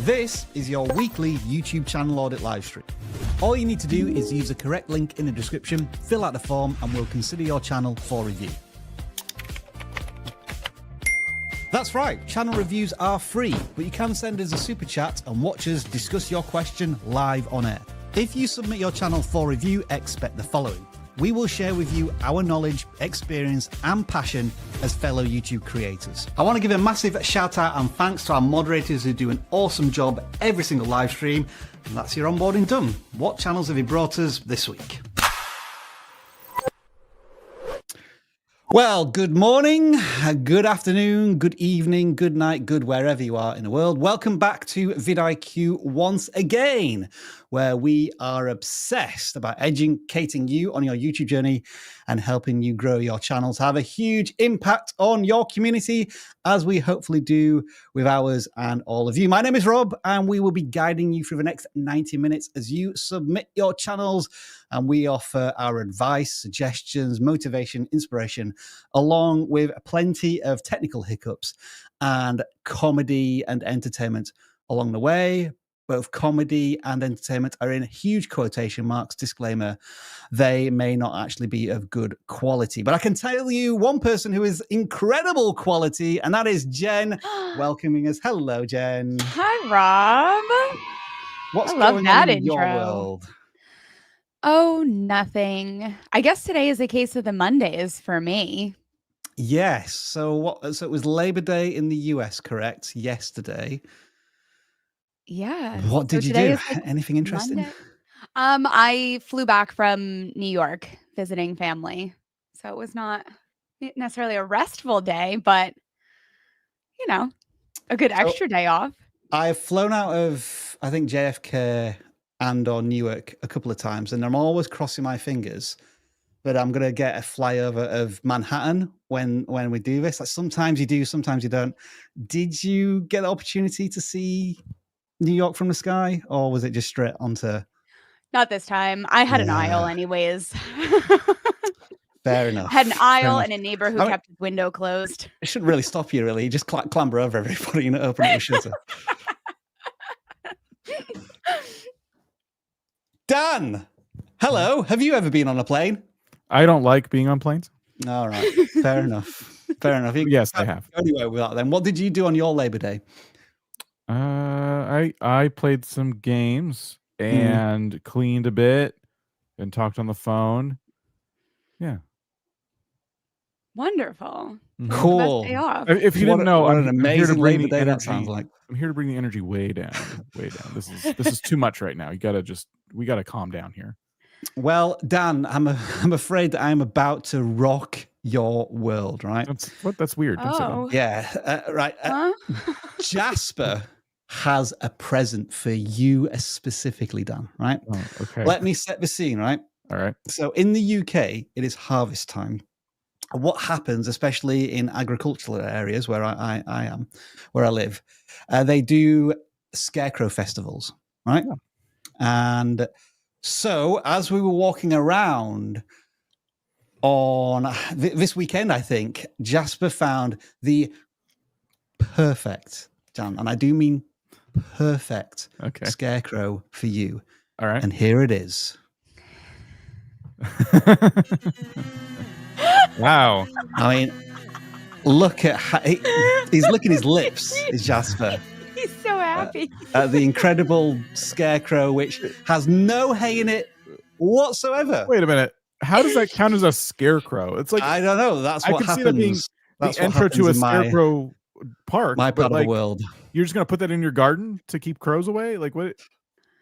This is your weekly YouTube channel audit livestream. All you need to do is use the correct link in the description, fill out the form, and we'll consider your channel for review. That's right, channel reviews are free, but you can send us a super chat and watch us discuss your question live on air. If you submit your channel for review, expect the following. We will share with you our knowledge, experience, and passion as fellow YouTube creators. I want to give a massive shout out and thanks to our moderators who do an awesome job every single live stream. And that's your onboarding done. What channels have you brought us this week? Well, good morning, good afternoon, good evening, good night, good wherever you are in the world. Welcome back to vidIQ once again, where we are obsessed about educating you on your YouTube journey and helping you grow your channel to have a huge impact on your community, as we hopefully do with ours and all of you. My name is Rob, and we will be guiding you through the next 90 minutes as you submit your channels, and we offer our advice, suggestions, motivation, inspiration, along with plenty of technical hiccups and comedy and entertainment along the way. Both comedy and entertainment are in huge quotation marks. Disclaimer, they may not actually be of good quality. But I can tell you one person who is incredible quality, and that is Jen, welcoming us. Hello, Jen. Hi, Rob. What's going on in your world? Oh, nothing. I guess today is a case of the Mondays for me. Yes. So it was Labor Day in the US, correct? Yesterday. Yeah. What did you do? Anything interesting? Monday. I flew back from New York visiting family. So it was not necessarily a restful day, but you know, a good extra day off. I've flown out of, I think, JFK and or Newark a couple of times, and I'm always crossing my fingers that I'm going to get a flyover of Manhattan when we do this. Like, sometimes you do, sometimes you don't. Did you get the opportunity to see New York from the sky, or was it just straight onto? Not this time. I had an aisle anyways. Fair enough. Had an aisle and a neighbor who kept his window closed. It shouldn't really stop you, really. You just clamber over everybody and open up the shutter. Dan, hello. Have you ever been on a plane? I don't like being on planes. All right. Fair enough. Fair enough. Yes, I have. Anyway, with that, then, what did you do on your Labor Day? I played some games and cleaned a bit and talked on the phone. Yeah. Wonderful. Cool. Best day off. If you didn't know, what an amazing Labor Day that sounds like. I'm here to bring the energy way down, way down. This is too much right now. We gotta calm down here. Well, Dan, I'm afraid that I'm about to rock your world, right? That's weird. Oh. Yeah, right. Huh? Jasper has a present for you specifically, Dan, right? Oh, okay. Let me set the scene, right? All right. So in the UK, it is harvest time. What happens, especially in agricultural areas where I am, where I live, they do scarecrow festivals, right? Yeah. And so as we were walking around on this weekend, I think, Jasper found the perfect, Dan, and I do mean perfect, scarecrow for you. All right. And here it is. Wow. I mean, look at how he's licking his lips, is Jasper. He's so happy. The incredible scarecrow, which has no hay in it whatsoever. Wait a minute. How does that count as a scarecrow? It's like, I don't know. That's what happens. That's the intro to a scarecrow park. My part of the world. You're just gonna put that in your garden to keep crows away? Like what?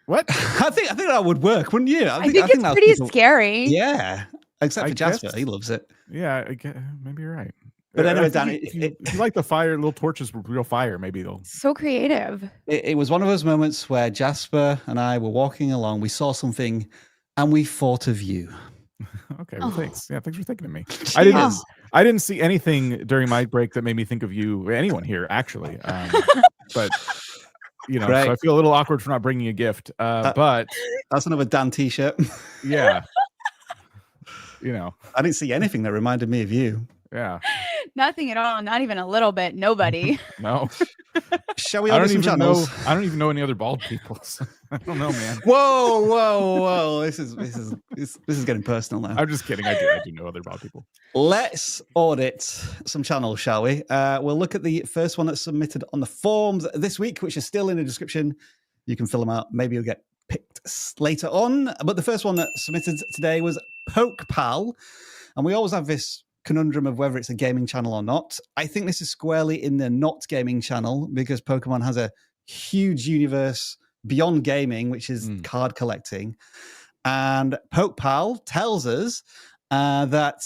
What? I think that would work, wouldn't you? I think it's pretty scary. Yeah, except for Jasper, he loves it. Yeah, maybe you're right. But anyway, Dan, if you like the fire, little torches with real fire, maybe they'll. So creative. It was one of those moments where Jasper and I were walking along. We saw something, and we thought of you. Okay, well, thanks. Yeah, thanks for thinking of me. I didn't see anything during my break that made me think of you, or anyone here, actually. But you know, so I feel a little awkward for not bringing a gift. But that's another Dan T-shirt. Yeah. You know, I didn't see anything that reminded me of you. Yeah. Nothing at all. Not even a little bit. Nobody. No. Shall we order some channels? I don't even know any other bald people. So I don't know, man. Whoa! This is getting personal now. I'm just kidding. I do know other bald people. Let's audit some channels, shall we? We'll look at the first one that's submitted on the forms this week, which is still in the description. You can fill them out. Maybe you'll get picked later on. But the first one that submitted today was PokePal. And we always have this conundrum of whether it's a gaming channel or not. I think this is squarely in the not gaming channel because Pokemon has a huge universe beyond gaming, which is card collecting. And PokePal tells us that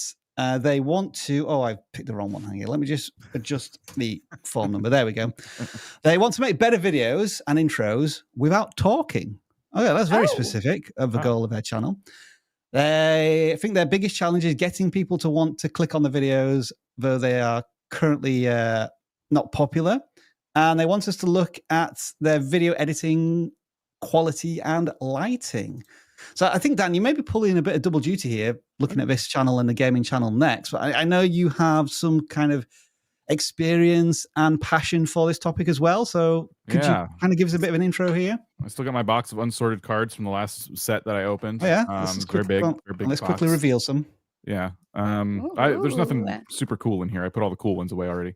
they want to... Oh, I picked the wrong one. Hang on. Let me just adjust the form number. There we go. They want to make better videos and intros without talking. Oh, yeah, that's very specific of the goal of their channel. I think their biggest challenge is getting people to want to click on the videos, though they are currently not popular. And they want us to look at their video editing quality and lighting. So I think, Dan, you may be pulling a bit of double duty here, looking at this channel and the gaming channel next. But I know you have some kind of experience and passion for this topic as well. So could you kind of give us a bit of an intro here? I still got my box of unsorted cards from the last set that I opened. Oh, yeah, they're big. Let's quickly reveal some. Yeah. There's nothing super cool in here. I put all the cool ones away already.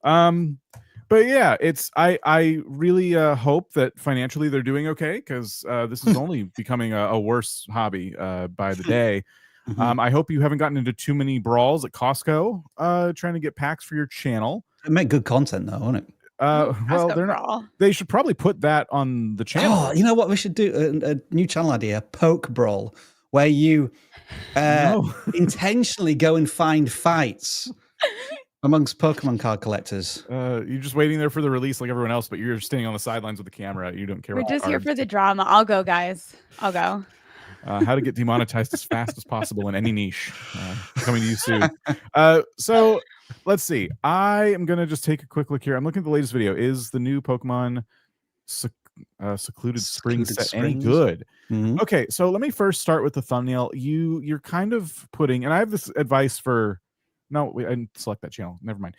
But yeah, I really hope that financially they're doing okay, because this is only becoming a worse hobby by the day. I hope you haven't gotten into too many brawls at Costco trying to get packs for your channel. It make good content though, won't it? Well, they're not. They should probably put that on the channel. Oh, you know what we should do? A new channel idea: Poke Brawl, where you intentionally go and find fights amongst Pokemon card collectors. You're just waiting there for the release like everyone else, but you're standing on the sidelines with the camera. You don't care. We're just here for the drama. I'll go, guys. I'll go. How to get demonetized as fast as possible in any niche. Coming to you soon. So let's see. I am going to just take a quick look here. I'm looking at the latest video. Is the new Pokemon Secluded Spring set any good? Okay, so let me first start with the thumbnail. You're kind of putting, and I have this advice for... No, I didn't select that channel. Never mind.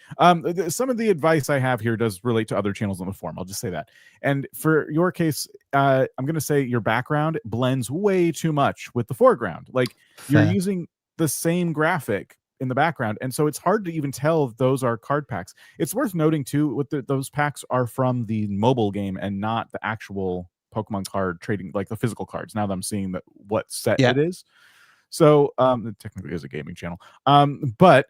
Some of the advice I have here does relate to other channels on the forum. I'll just say that. And for your case, I'm going to say your background blends way too much with the foreground. Like you're using the same graphic in the background. And so it's hard to even tell if those are card packs. It's worth noting too, those packs are from the mobile game and not the actual Pokemon card trading, like the physical cards. Now that I'm seeing what set it is. So it technically is a gaming channel. But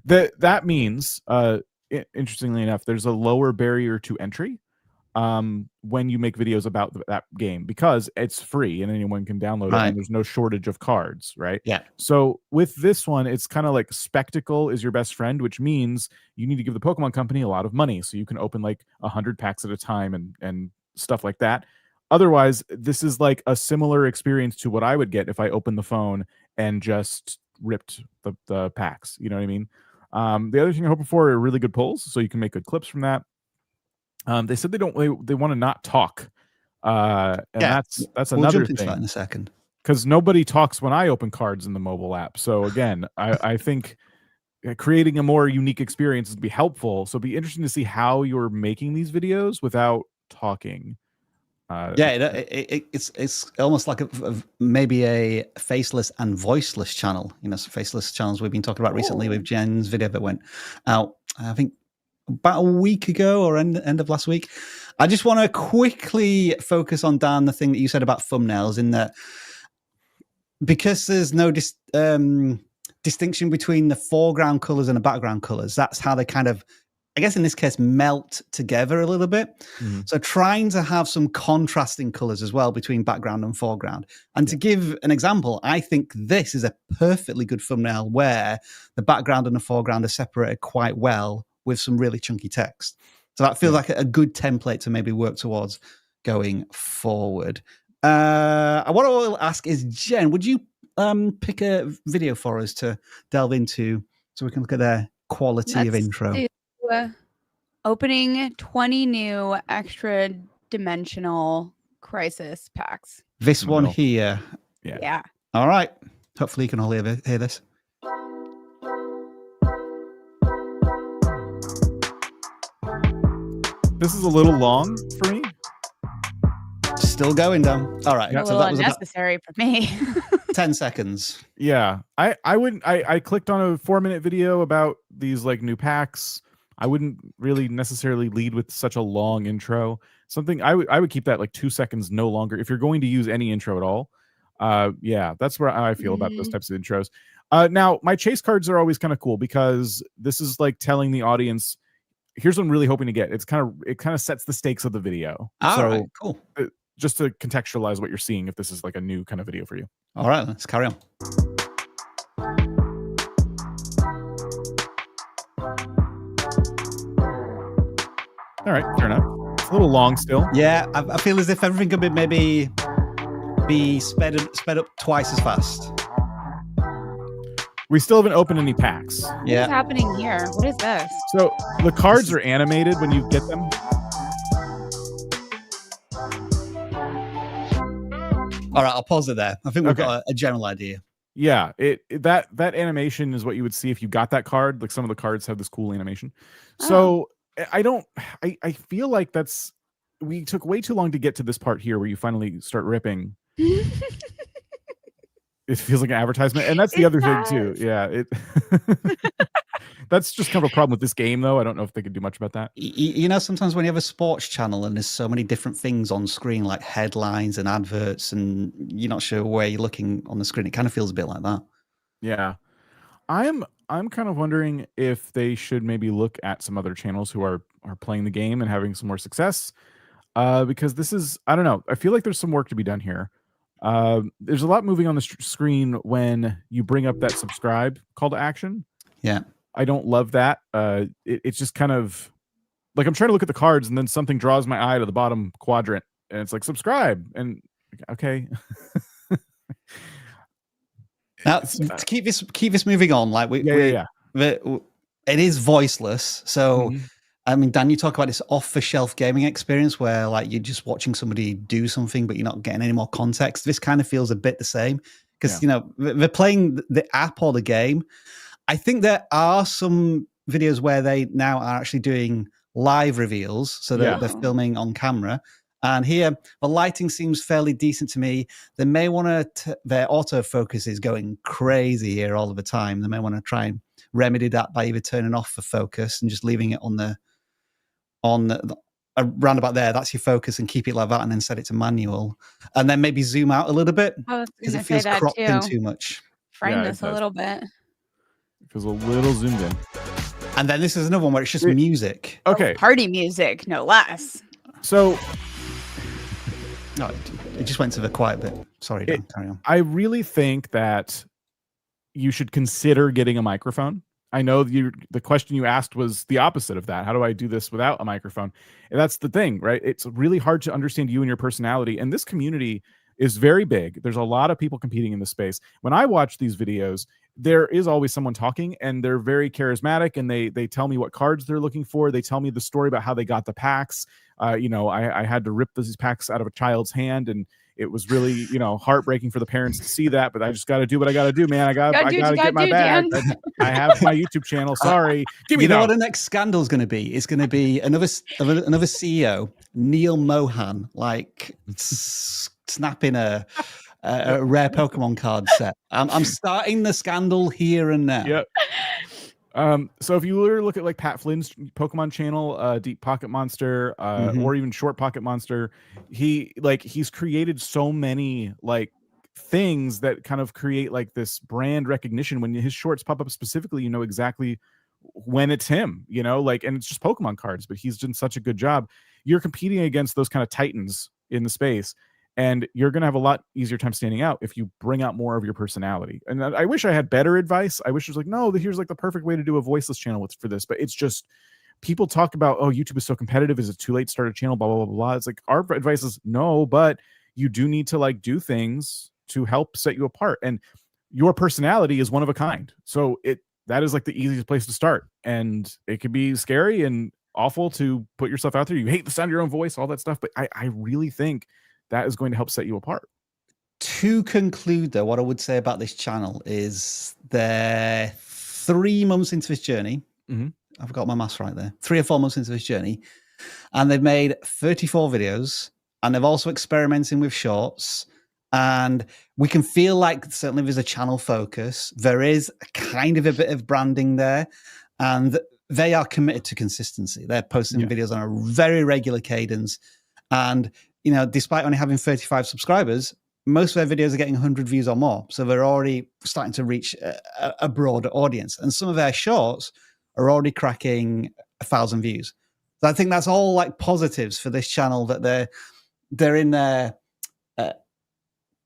that means, interestingly enough, there's a lower barrier to entry when you make videos about that game, because it's free and anyone can download it, and there's no shortage of cards, right? Yeah. So with this one, it's kind of like spectacle is your best friend, which means you need to give the Pokemon Company a lot of money so you can open like 100 packs at a time and stuff like that. Otherwise, this is like a similar experience to what I would get if I opened the phone and just ripped the packs. You know what I mean? The other thing I'm hoping for are really good polls, so you can make good clips from that. They said they want to not talk. And that's another thing. That in a second. Because nobody talks when I open cards in the mobile app. So again, I think creating a more unique experience would be helpful. So it'd be interesting to see how you're making these videos without talking. It's almost like maybe a faceless and voiceless channel. You know, faceless channels we've been talking about recently with Jen's video that went out, I think, about a week ago or end of last week. I just want to quickly focus on, Dan, the thing that you said about thumbnails, in that because there's no distinction between the foreground colors and the background colors, that's how they kind of, I guess in this case, melt together a little bit. So trying to have some contrasting colors as well between background and foreground. And to give an example, I think this is a perfectly good thumbnail where the background and the foreground are separated quite well with some really chunky text. So that feels like a good template to maybe work towards going forward. What I will ask is, Jen, would you pick a video for us to delve into so we can look at their quality of intro? Opening 20 new extra dimensional crisis packs. This one here. Yeah. All right. Hopefully you can all hear this. this is a little long for me. Still going down. All right. A So little that was unnecessary for me. 10 seconds. Yeah. I clicked on a 4-minute video about these like new packs. I wouldn't really necessarily lead with such a long intro. Something I would keep that like 2 seconds, no longer, if you're going to use any intro at all. Yeah, that's where I feel about those types of intros. Now my chase cards are always kind of cool because this is like telling the audience, here's what I'm really hoping to get. It kind of sets the stakes of the video. All right, cool. Just to contextualize what you're seeing, if this is like a new kind of video for you. All right, let's carry on. All right, fair enough. It's a little long still. Yeah, I feel as if everything could maybe be sped up twice as fast. We still haven't opened any packs. Yeah. What's happening here? What is this? So the cards are animated when you get them. All right, I'll pause it there. I think we've got a general idea. Yeah, that animation is what you would see if you got that card. Like some of the cards have this cool animation. So I feel like we took way too long to get to this part here where you finally start ripping. It feels like an advertisement, and that's the other thing too. Yeah, that's just kind of a problem with this game, though. I don't know if they could do much about that. You know, sometimes when you have a sports channel and there's so many different things on screen, like headlines and adverts, and you're not sure where you're looking on the screen, it kind of feels a bit like that. Yeah, I'm kind of wondering if they should maybe look at some other channels who are playing the game and having some more success, because this is, I don't know. I feel like there's some work to be done here. There's a lot moving on the screen when you bring up that subscribe call to action. Yeah. I don't love that. It's just kind of like I'm trying to look at the cards and then something draws my eye to the bottom quadrant and it's like subscribe and okay. Now to keep this moving on, like it is voiceless. So I mean, Dan, you talk about this off-the-shelf gaming experience where like you're just watching somebody do something, but you're not getting any more context. This kind of feels a bit the same because you know they're playing the app or the game. I think there are some videos where they now are actually doing live reveals, so they're filming on camera. And here, the lighting seems fairly decent to me. They may want to, their autofocus is going crazy here all of the time. They may want to try and remedy that by either turning off the focus and just leaving it around about there. That's your focus, and keep it like that, and then set it to manual. And then maybe zoom out a little bit because it feels cropped in too much. Frame this a little bit. It feels a little zoomed in. And then this is another one where it's just music. Okay. Party music, no less. So no, it just went to the quiet bit. Sorry, Dan, carry on. I really think that you should consider getting a microphone. I know the question you asked was the opposite of that. How do I do this without a microphone? And that's the thing, right? It's really hard to understand you and your personality. And this community is very big. There's a lot of people competing in this space. When I watch these videos, there is always someone talking, and they're very charismatic, and they tell me what cards they're looking for. They tell me the story about how they got the packs. You know, I had to rip these packs out of a child's hand, and it was really, you know, heartbreaking for the parents to see that, but I just got to do what I got to do, man. I got to get my bag. I have my YouTube channel. Sorry. Give me what the next scandal is going to be? It's going to be another CEO, Neil Mohan, like snapping a rare Pokemon card set. I'm starting the scandal here and now. Yep. So if you were to look at like Pat Flynn's Pokemon channel, Deep Pocket Monster, or even Short Pocket Monster, he's created so many like things that kind of create like this brand recognition. When his shorts pop up specifically, you know exactly when it's him, you know, like, and it's just Pokemon cards, but he's done such a good job. You're competing against those kind of titans in the space, and you're going to have a lot easier time standing out if you bring out more of your personality. And I wish I had better advice. I wish it was like, no, here's like the perfect way to do a voiceless channel for this. But it's just, people talk about, oh, YouTube is so competitive. Is it too late to start a channel? Blah, blah, blah, blah. It's like, our advice is no, but you do need to like do things to help set you apart. And your personality is one of a kind. So that is like the easiest place to start. And it can be scary and awful to put yourself out there. You hate the sound of your own voice, all that stuff. But I really think that is going to help set you apart. To conclude, though, what I would say about this channel is they're 3 months into this journey. I've got my maths right there. 3 or 4 months into this journey. and they've made 34 videos, and they've also experimenting with shorts. And we can feel like certainly there's a channel focus. There is kind of a bit of branding there, and they are committed to consistency. They're posting videos on a very regular cadence. And, despite only having 35 subscribers, most of their videos are getting 100 views or more. So they're already starting to reach a broader audience. And some of their shorts are already cracking 1,000 views. So I think that's all like positives for this channel, that they're in their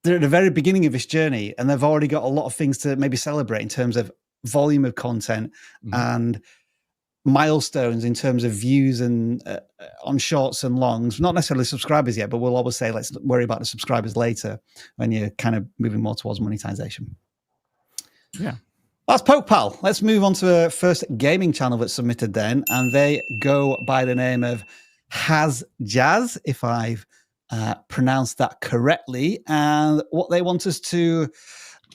they're at the very beginning of this journey, and they've already got a lot of things to maybe celebrate in terms of volume of content and milestones in terms of views and on shorts and longs. Not necessarily subscribers yet, but we'll always say let's worry about the subscribers later when you're kind of moving more towards monetization. Yeah. That's PokePal. Let's move on to a first gaming channel that's submitted then, and they go by the name of Has Jazz, if I've pronounced that correctly. And what they want us to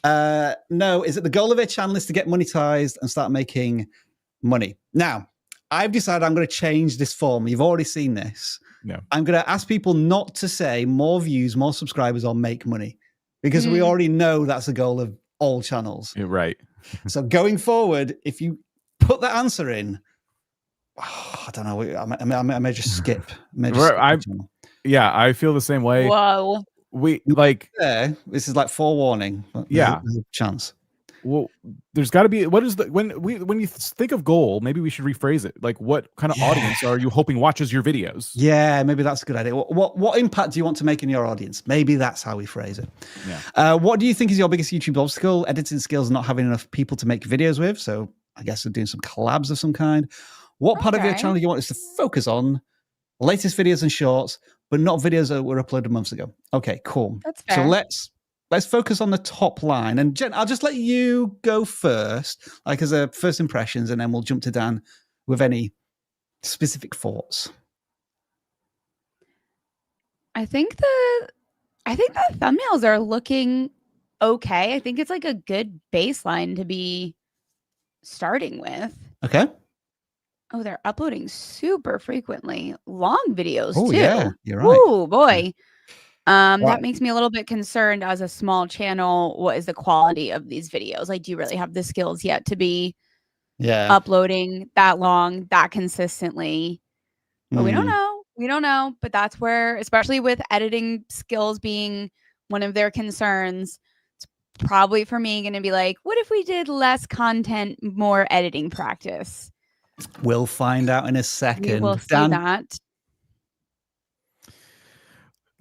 know is that the goal of their channel is to get monetized and start making money. Now, I've decided I'm going to change this form. You've already seen this. No. I'm going to ask people not to say more views, more subscribers, or make money, because we already know that's the goal of all channels. You're right. So going forward, if you put that answer in, I don't know. I may just skip. Yeah, I feel the same way. Whoa. This is like forewarning. Yeah. There's a chance. Well, there's got to be, when you think of goal, maybe we should rephrase it. Like, what kind of audience are you hoping watches your videos? Yeah, maybe that's a good idea. What impact do you want to make in your audience? Maybe that's how we phrase it. Yeah. What do you think is your biggest YouTube obstacle? Editing skills, not having enough people to make videos with. So I guess we're doing some collabs of some kind. What part of your channel do you want us to focus on? Latest videos and shorts, but not videos that were uploaded months ago. Okay, cool. That's fair. So let's focus on the top line. And Jen, I'll just let you go first, like as a first impressions, and then we'll jump to Dan with any specific thoughts. I think the thumbnails are looking okay. I think it's like a good baseline to be starting with. Okay. Oh, they're uploading super frequently. Long videos too. Yeah, you're right. Oh boy. That makes me a little bit concerned as a small channel. What is the quality of these videos? Like, do you really have the skills yet to be uploading that long, that consistently? But we don't know. We don't know. But that's where, especially with editing skills being one of their concerns, it's probably for me going to be like, what if we did less content, more editing practice? We'll find out in a second. We will see that.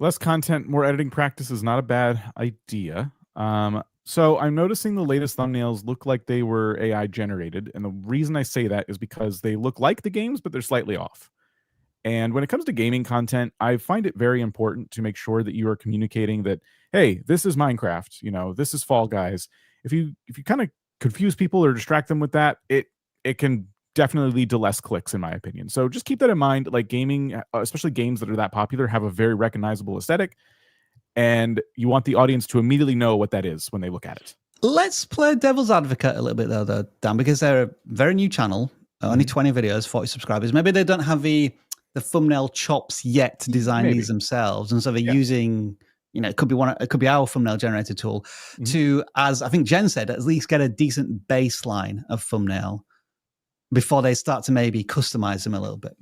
Less content, more editing practice is not a bad idea. So I'm noticing the latest thumbnails look like they were AI generated. And the reason I say that is because they look like the games, but they're slightly off. And when it comes to gaming content, I find it very important to make sure that you are communicating that, hey, this is Minecraft, this is Fall Guys. If you kind of confuse people or distract them with that, it can definitely lead to less clicks, in my opinion. So just keep that in mind. Like, gaming, especially games that are that popular, have a very recognizable aesthetic, and you want the audience to immediately know what that is when they look at it. Let's play devil's advocate a little bit though, Dan, because they're a very new channel, only 20 videos, 40 subscribers. Maybe they don't have the thumbnail chops yet to design these themselves, and so they're using, it could be our thumbnail generator tool to, as I think Jen said, at least get a decent baseline of thumbnail before they start to maybe customize them a little bit.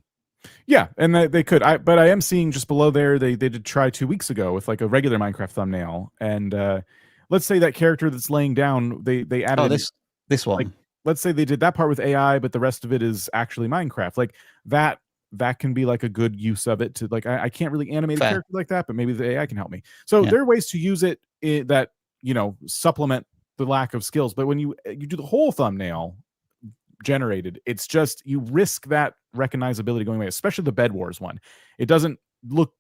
Yeah, and they could. But I am seeing just below there, they did try 2 weeks ago with like a regular Minecraft thumbnail. And let's say that character that's laying down, they added this one. Like, let's say they did that part with AI, but the rest of it is actually Minecraft. Like that can be like a good use of it to, like, I can't really animate a character like that, but maybe the AI can help me. So there are ways to use it that, supplement the lack of skills. But when you do the whole thumbnail generated, it's just, you risk that recognizability going away, especially the Bed Wars one. It doesn't look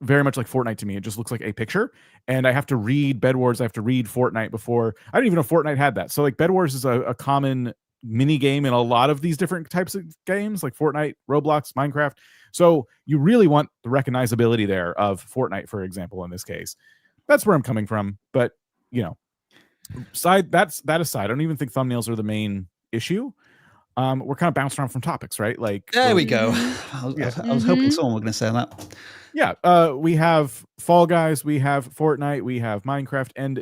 very much like Fortnite to me. It just looks like a picture, and I have to read Bed Wars, I have to read Fortnite before. I didn't even know Fortnite had that. So like, Bed Wars is a common mini game in a lot of these different types of games, like Fortnite, Roblox, Minecraft. So you really want the recognizability there of Fortnite, for example, in this case. That's where I'm coming from. But that aside, I don't even think thumbnails are the main issue. we're kind of bouncing around from topics, right? Like there we go. Mm-hmm. I was hoping someone was going to say that. Yeah, we have Fall Guys, we have Fortnite, we have Minecraft, and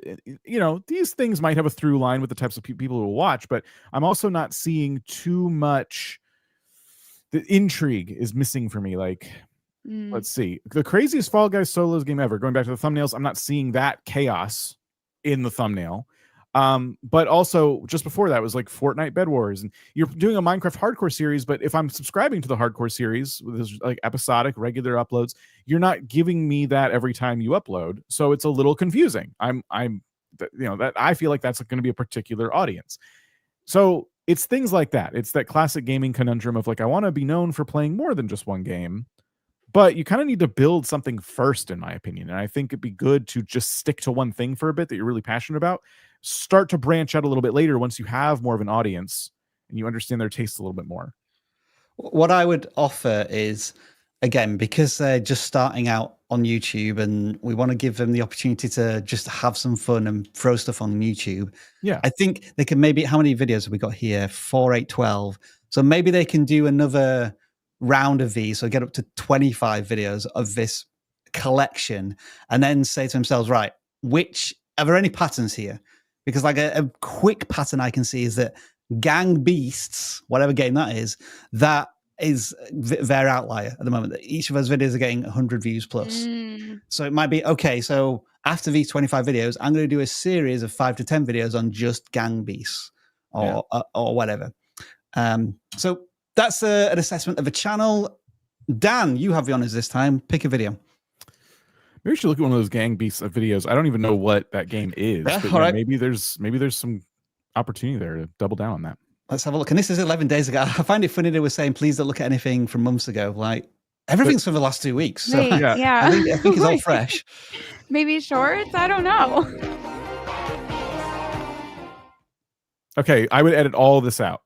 these things might have a through line with the types of people who will watch, but I'm also not seeing too much. The intrigue is missing for me. Like, let's see, the craziest Fall Guys solos game ever. Going back to the thumbnails, I'm not seeing that chaos in the thumbnail. But also just before that was like Fortnite Bed Wars, and you're doing a Minecraft hardcore series, but if I'm subscribing to the hardcore series with this like episodic regular uploads, you're not giving me that every time you upload, so it's a little confusing. That I feel like that's going to be a particular audience. So it's things like that. It's that classic gaming conundrum of like, I want to be known for playing more than just one game, but you kind of need to build something first, in my opinion. And I think it'd be good to just stick to one thing for a bit that you're really passionate about. Start to branch out a little bit later once you have more of an audience and you understand their tastes a little bit more. What I would offer is, again, because they're just starting out on YouTube and we want to give them the opportunity to just have some fun and throw stuff on YouTube. Yeah. I think they can maybe, how many videos have we got here? 4, 8, 12. So maybe they can do another round of these. So get up to 25 videos of this collection and then say to themselves, right, are there any patterns here? Because like a quick pattern I can see is that Gang Beasts, whatever game that is their outlier at the moment. Each of those videos are getting 100 views plus. So it might be, okay, so after these 25 videos, I'm going to do a series of 5 to 10 videos on just Gang Beasts or whatever. So that's an assessment of a channel. Dan, you have the honors this time. Pick a video. Maybe we should look at one of those Gang Beasts videos. I don't even know what that game is. Yeah, but all right. Maybe there's some opportunity there to double down on that. Let's have a look. And this is 11 days ago. I find it funny they were saying, please don't look at anything from months ago. Like, everything's for the last 2 weeks. So yeah. I think it's all fresh. Maybe shorts? I don't know. Okay, I would edit all of this out.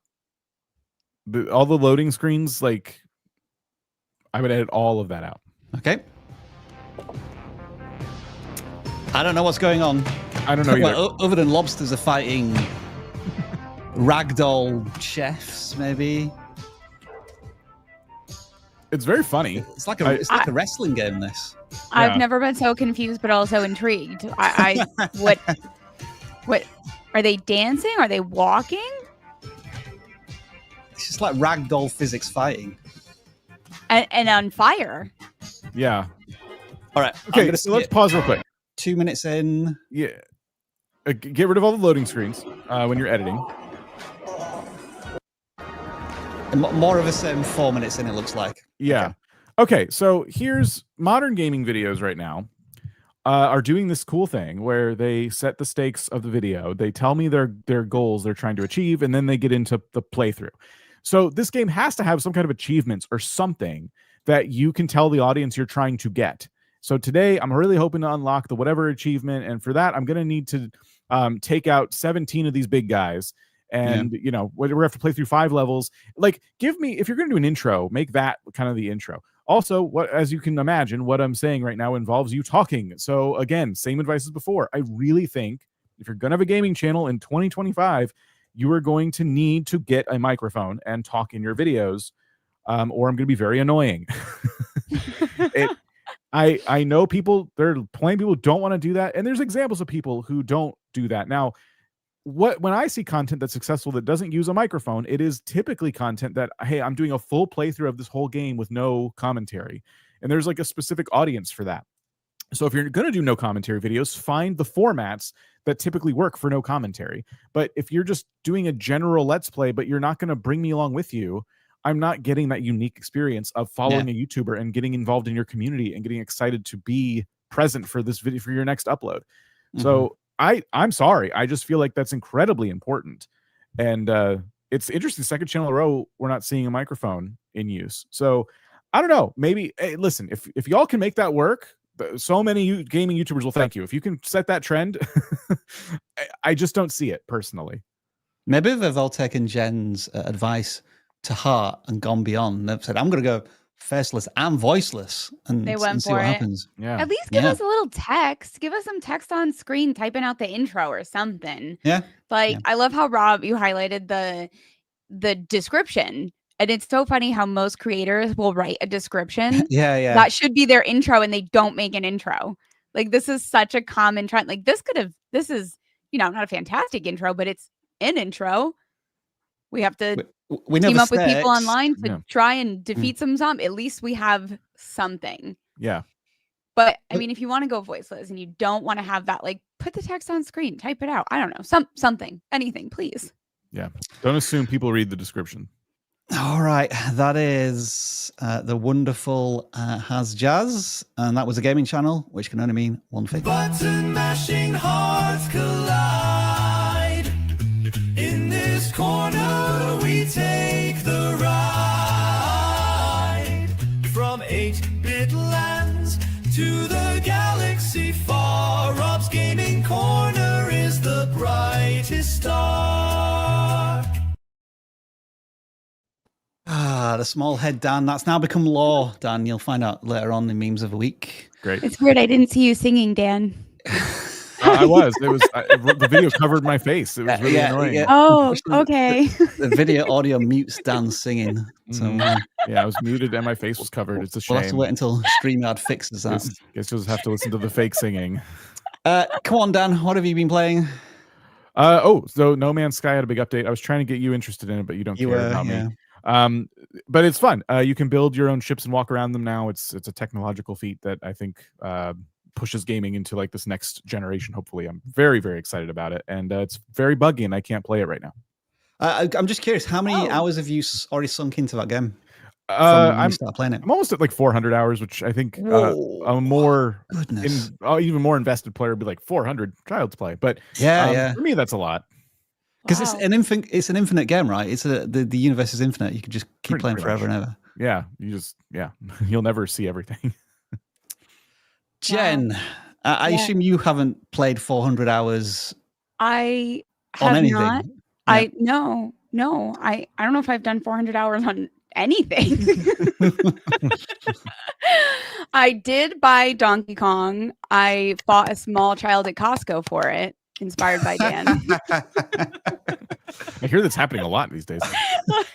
All the loading screens, like, I would edit all of that out. Okay. I don't know what's going on. I don't know either. Well, other than lobsters are fighting ragdoll chefs, maybe. It's very funny. It's like a wrestling game. This. I've never been so confused, but also intrigued. What are they dancing? Are they walking? It's just like ragdoll physics fighting. And on fire. Yeah. All right. Okay, so let's pause real quick. 2 minutes in. Yeah. Get rid of all the loading screens when you're editing. More of us 4 minutes in, it looks like. Yeah. Okay, so here's modern gaming videos right now are doing this cool thing where they set the stakes of the video. They tell me their goals they're trying to achieve, and then they get into the playthrough. So this game has to have some kind of achievements or something that you can tell the audience you're trying to get. So today, I'm really hoping to unlock the whatever achievement, and for that, I'm going to need to take out 17 of these big guys, and we're going to have to play through 5 levels. Like, give me, if you're going to do an intro, make that kind of the intro. Also, as you can imagine, what I'm saying right now involves you talking. So again, same advice as before. I really think if you're going to have a gaming channel in 2025, you are going to need to get a microphone and talk in your videos, or I'm going to be very annoying. I know there are plenty of people who don't want to do that, and there's examples of people who don't do that. Now, when I see content that's successful that doesn't use a microphone, it is typically content that, hey, I'm doing a full playthrough of this whole game with no commentary, and there's like a specific audience for that. So if you're going to do no commentary videos, find the formats that typically work for no commentary. But if you're just doing a general Let's Play, but you're not going to bring me along with you, I'm not getting that unique experience of following a YouTuber and getting involved in your community and getting excited to be present for this video, for your next upload. So I'm sorry. I just feel like that's incredibly important. And it's interesting. Second channel in a row, we're not seeing a microphone in use. So I don't know. Maybe, hey, listen, if y'all can make that work, so many gaming YouTubers will thank you. If you can set that trend, I just don't see it personally. Maybe they've all taken Jen's advice to heart and gone beyond. They've said, I'm going to go faceless and voiceless and see what happens. Yeah. At least give us a little text. Give us some text on screen, typing out the intro or something. Yeah. I love how, Rob, you highlighted the description. And it's so funny how most creators will write a description. Yeah. That should be their intro and they don't make an intro. Like this is such a common trend. Like this is, not a fantastic intro, but it's an intro. We have to team up with people online to try and defeat some zombie. At least we have something. Yeah. But I mean, if you want to go voiceless and you don't want to have that, like put the text on screen, type it out. I don't know. Something, anything, please. Yeah. Don't assume people read the description. All right, that is the wonderful Has Jazz, and that was a gaming channel, which can only mean one thing. Button mashing hearts collide. In this corner, we take the ride from 8-bit lands to the galaxy far. Rob's gaming corner is the brightest star. The small head Dan. That's now become law, Dan. You'll find out later on in Memes of the Week. Great. It's weird. I didn't see you singing, Dan. I was. It was the video covered my face. It was really annoying. Yeah. Oh, okay. The video audio mutes Dan singing. So yeah, I was muted and my face was covered. It's a shame. We'll have to wait until StreamYard fixes that. Guess you'll just have to listen to the fake singing. Come on, Dan. What have you been playing? So No Man's Sky had a big update. I was trying to get you interested in it, but you don't care about me. But it's fun. You can build your own ships and walk around them now. It's a technological feat that I think pushes gaming into like this next generation. Hopefully, I'm very, very excited about it, and it's very buggy, and I can't play it right now. I'm just curious, how many hours have you already sunk into that game? I'm playing it. I'm almost at like 400 hours, which I think a more even more invested player would be like 400 child's play. But for me, that's a lot. Because it's an infinite game, right? It's the universe is infinite. You can just keep playing forever and ever. Yeah, you'll never see everything. Jen, I assume you haven't played 400 hours. I on have anything. not. Yeah. No. I don't know if I've done 400 hours on anything. I did buy Donkey Kong. I bought a small child at Costco for it. Inspired by Dan. I hear that's happening a lot these days. But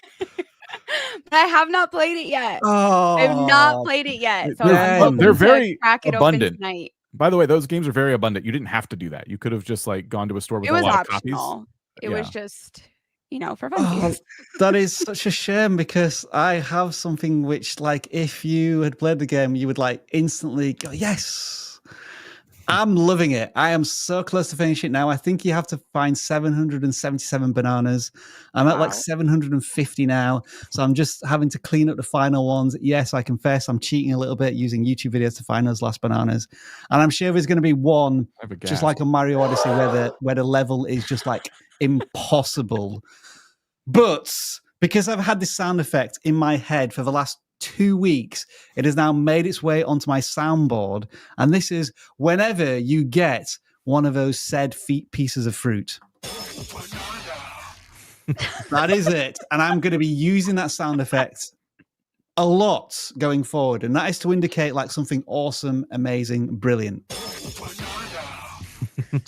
I have not played it yet. Oh, I have not played it yet. So they're very abundant. Tonight. By the way, those games are very abundant. You didn't have to do that. You could have just like gone to a store with a lot of copies. It was just, for fun. That is such a shame because I have something which, like, if you had played the game, you would like instantly go, yes. I'm loving it. I am so close to finishing it now. I think you have to find 777 bananas. I'm at like 750 now. So I'm just having to clean up the final ones. Yes, I confess I'm cheating a little bit using YouTube videos to find those last bananas. And I'm sure there's going to be one, just like on Mario Odyssey, where the level is just like impossible. But because I've had this sound effect in my head for the last 2 weeks, it has now made its way onto my soundboard, and this is whenever you get one of those said pieces of fruit. That is it, and I'm going to be using that sound effect a lot going forward, and that is to indicate like something awesome, amazing, brilliant.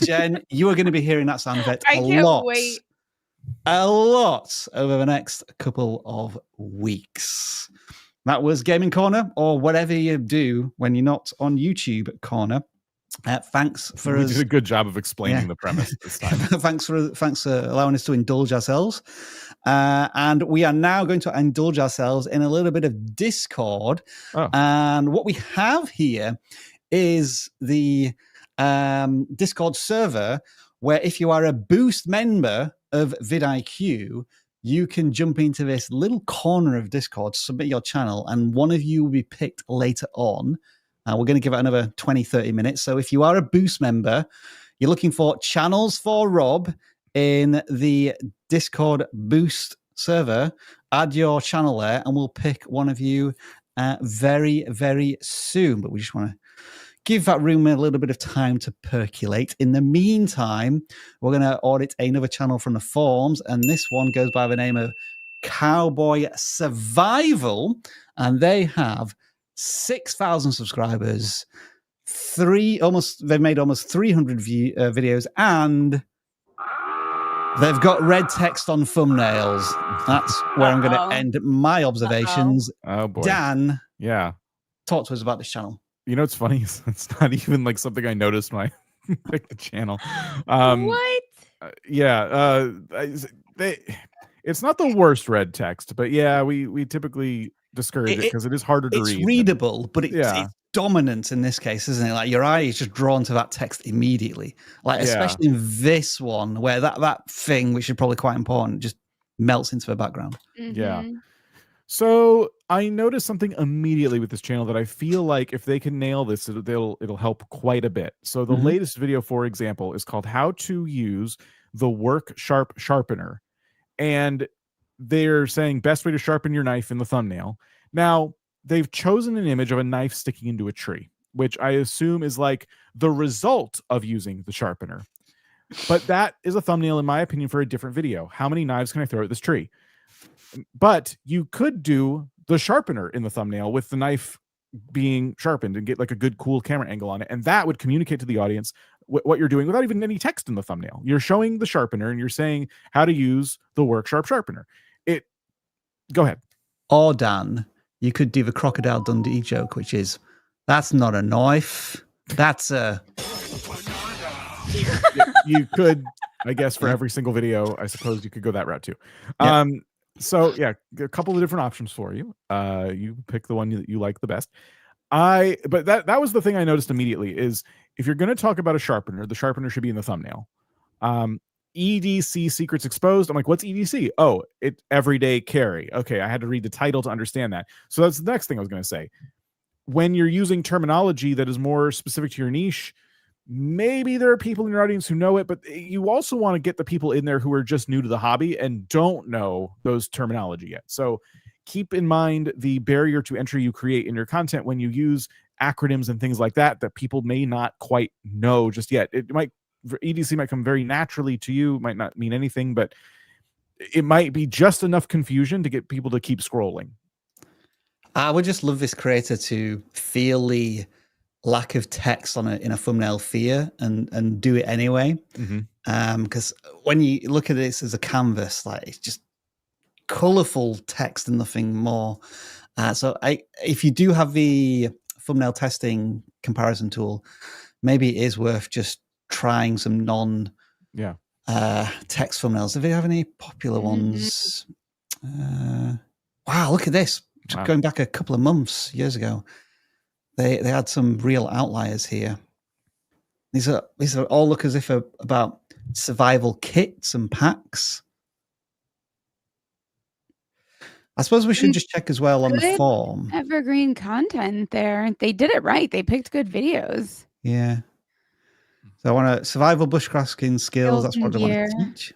Jen, you are going to be hearing that sound effect a lot over the next couple of weeks. That was Gaming Corner, or whatever you do when you're not on YouTube Corner. Thanks for us. We did a good job of explaining the premise this time. Thanks for allowing us to indulge ourselves. And we are now going to indulge ourselves in a little bit of Discord. And what we have here is the Discord server, where if you are a Boost member of vidIQ, you can jump into this little corner of Discord, submit your channel, and one of you will be picked later on. We're going to give it another 20, 30 minutes. So if you are a Boost member, you're looking for channels for Rob in the Discord Boost server, add your channel there, and we'll pick one of you very, very soon. But we just want to give that room a little bit of time to percolate. In the meantime, we're going to audit another channel from the forums, and this one goes by the name of Cowboy Survival, and they have 6,000 subscribers. They've made almost 300 videos, and They've got red text on thumbnails. That's where I'm going to end my observations. Oh boy. Dan, yeah, talk to us about this channel. You know what's funny? It's not even like something I noticed when I picked the channel. What? It's not the worst red text, but yeah, we typically discourage it because it is harder to read. It's readable, but it's dominant in this case, isn't it? Like your eye is just drawn to that text immediately. Like especially in this one where that thing, which is probably quite important, just melts into the background. Yeah. So I noticed something immediately with this channel that I feel like if they can nail this, it'll help quite a bit. So the latest video, for example, is called "How to Use the Work Sharp Sharpener," and they're saying best way to sharpen your knife in the thumbnail. Now they've chosen an image of a knife sticking into a tree, which I assume is like the result of using the sharpener. But that is a thumbnail, in my opinion, for a different video. How many knives can I throw at this tree? But you could do the sharpener in the thumbnail with the knife being sharpened and get like a good, cool camera angle on it. And that would communicate to the audience what you're doing without even any text in the thumbnail. You're showing the sharpener and you're saying how to use the Work Sharp Sharpener. Go ahead. Or Dan, you could do the Crocodile Dundee joke, which is, that's not a knife. That's a... You could, I guess, for every single video, I suppose you could go that route too. So yeah, a couple of different options for you. You pick the one that you like the best. But that was the thing I noticed immediately is if you're going to talk about a sharpener, the sharpener should be in the thumbnail. EDC secrets exposed. I'm like, what's EDC? Oh, it everyday carry. Okay, I had to read the title to understand that. So that's the next thing I was going to say. When you're using terminology that is more specific to your niche, maybe there are people in your audience who know it, but you also want to get the people in there who are just new to the hobby and don't know those terminology yet. So keep in mind the barrier to entry you create in your content when you use acronyms and things like that people may not quite know just yet. EDC might come very naturally to you, might not mean anything, but it might be just enough confusion to get people to keep scrolling. I would just love this creator to feel the lack of text in a thumbnail fear and do it anyway. Because when you look at this as a canvas, like it's just colorful text and nothing more. So if you do have the thumbnail testing comparison tool, maybe it is worth just trying some text thumbnails. Do they have any popular ones? Wow, look at this. Wow. Going back a couple of months, years ago. They had some real outliers here. These are all look as if about survival kits and packs. I suppose we should just check as well on the form. Evergreen content there. They did it right. They picked good videos. Yeah. So I want to survival bushcrafting skills. That's what I want to teach.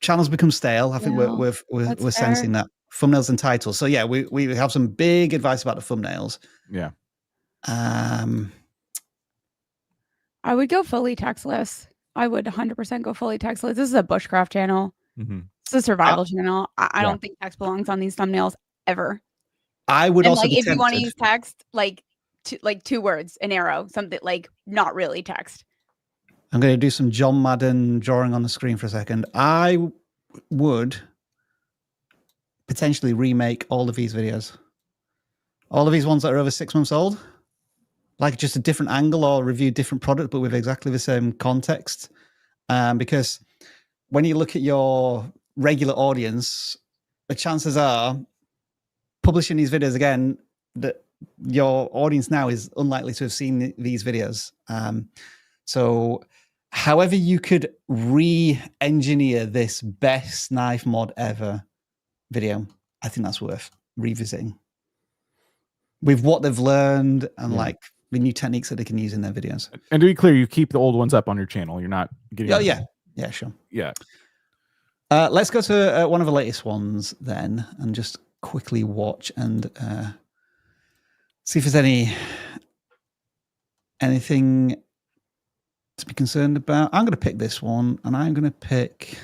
Channels become stale. I think we're sensing that. Thumbnails and titles. So yeah, we have some big advice about the thumbnails. Yeah. I would go fully textless. I would 100% go fully textless. This is a bushcraft channel. It's a survival channel. I don't think text belongs on these thumbnails ever. I would also be if you want to use text, like 2 words, an arrow, something like not really text. I'm going to do some John Madden drawing on the screen for a second. I would potentially remake all of these videos. All of these ones that are over 6 months old. Like just a different angle or review different product, but with exactly the same context. Because when you look at your regular audience, the chances are publishing these videos again, that your audience now is unlikely to have seen these videos. So however you could re-engineer this best knife mod ever video, I think that's worth revisiting with what they've learned and like the new techniques that they can use in their videos. And to be clear, you keep the old ones up on your channel. You're not getting... Oh, yeah. Yeah, sure. Yeah. Let's go to one of the latest ones then and just quickly watch and see if there's anything to be concerned about. I'm going to pick this one and I'm going to pick...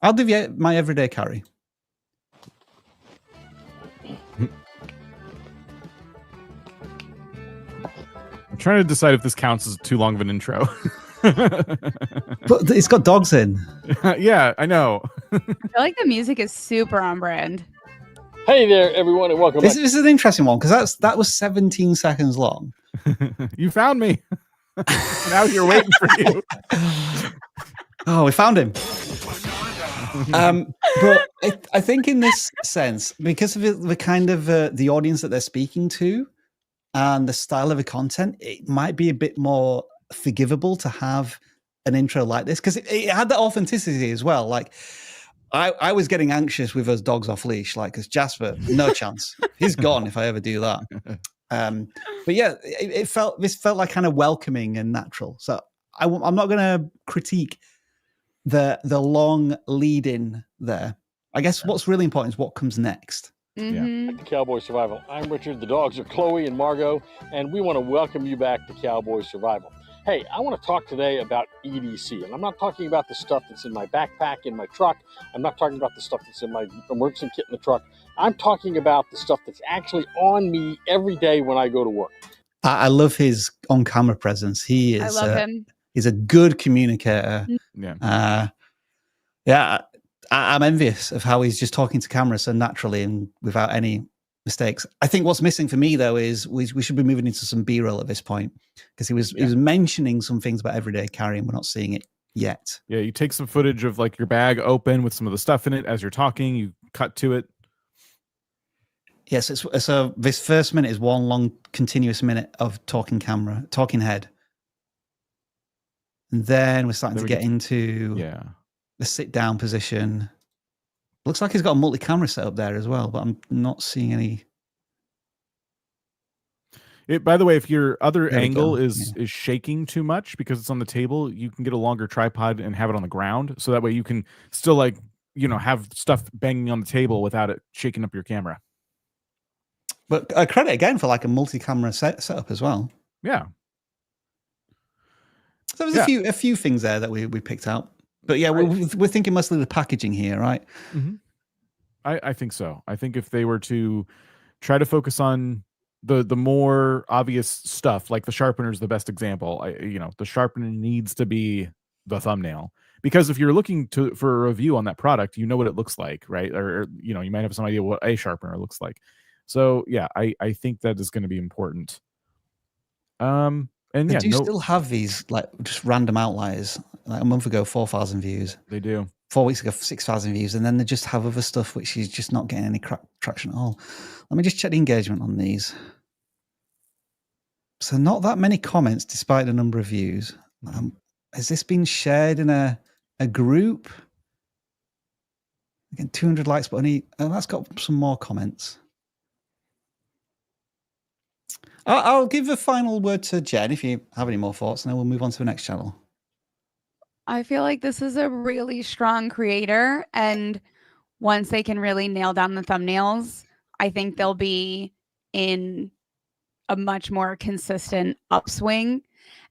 I'll do my everyday carry. I'm trying to decide if this counts as too long of an intro. But it's got dogs in. Yeah, I know. I feel like the music is super on brand. Hey there, everyone, and welcome back. This is an interesting one because that was 17 seconds long. You found me. Now you're waiting for you. Oh, we found him. But I think in this sense, because of the kind of the audience that they're speaking to and the style of the content, it might be a bit more forgivable to have an intro like this because it had that authenticity as well. Like I was getting anxious with those dogs off leash, like because Jasper, no chance, he's gone if I ever do that. But yeah, this felt like kind of welcoming and natural. So I'm not going to critique the long lead in there. I guess what's really important is what comes next. Mm-hmm. To Cowboy Survival. I'm Richard. The dogs are Chloe and Margot, and we want to welcome you back to Cowboy Survival. Hey, I want to talk today about EDC, and I'm not talking about the stuff that's in my backpack in my truck. I'm not talking about the stuff that's in my emergency kit in the truck. I'm talking about the stuff that's actually on me every day when I go to work. I love his on-camera presence. He is. I love him. He's a good communicator. Yeah. I'm envious of how he's just talking to camera so naturally and without any mistakes. I think what's missing for me though is we should be moving into some B-roll at this point because he was mentioning some things about everyday carry and we're not seeing it yet. Yeah, you take some footage of like your bag open with some of the stuff in it as you're talking. You cut to it. Yes, so this first minute is one long continuous minute of talking head. And then we're starting to get into the sit down position. Looks like he's got a multi-camera setup there as well, but I'm not seeing any. By the way, if your other angle is shaking too much because it's on the table, you can get a longer tripod and have it on the ground. So that way you can still have stuff banging on the table without it shaking up your camera. But credit again for like a multi-camera setup as well. Yeah. So there's a few things there that we picked out. But yeah, we're thinking mostly the packaging here, right? Mm-hmm. I think so. I think if they were to try to focus on the more obvious stuff, like the sharpener is the best example. The sharpener needs to be the thumbnail because if you're looking for a review on that product, you know what it looks like, right? Or you might have some idea what a sharpener looks like. So yeah, I think that is going to be important. And do you still have these like just random outliers? Like a month ago, 4,000 views. They do. 4 weeks ago, 6,000 views, and then they just have other stuff which is just not getting any traction at all. Let me just check the engagement on these. So not that many comments, despite the number of views. Has this been shared in a group? Again, 200 likes, but only that's got some more comments. I'll give a final word to Jen if you have any more thoughts, and then we'll move on to the next channel. I feel like this is a really strong creator, and once they can really nail down the thumbnails, I think they'll be in a much more consistent upswing.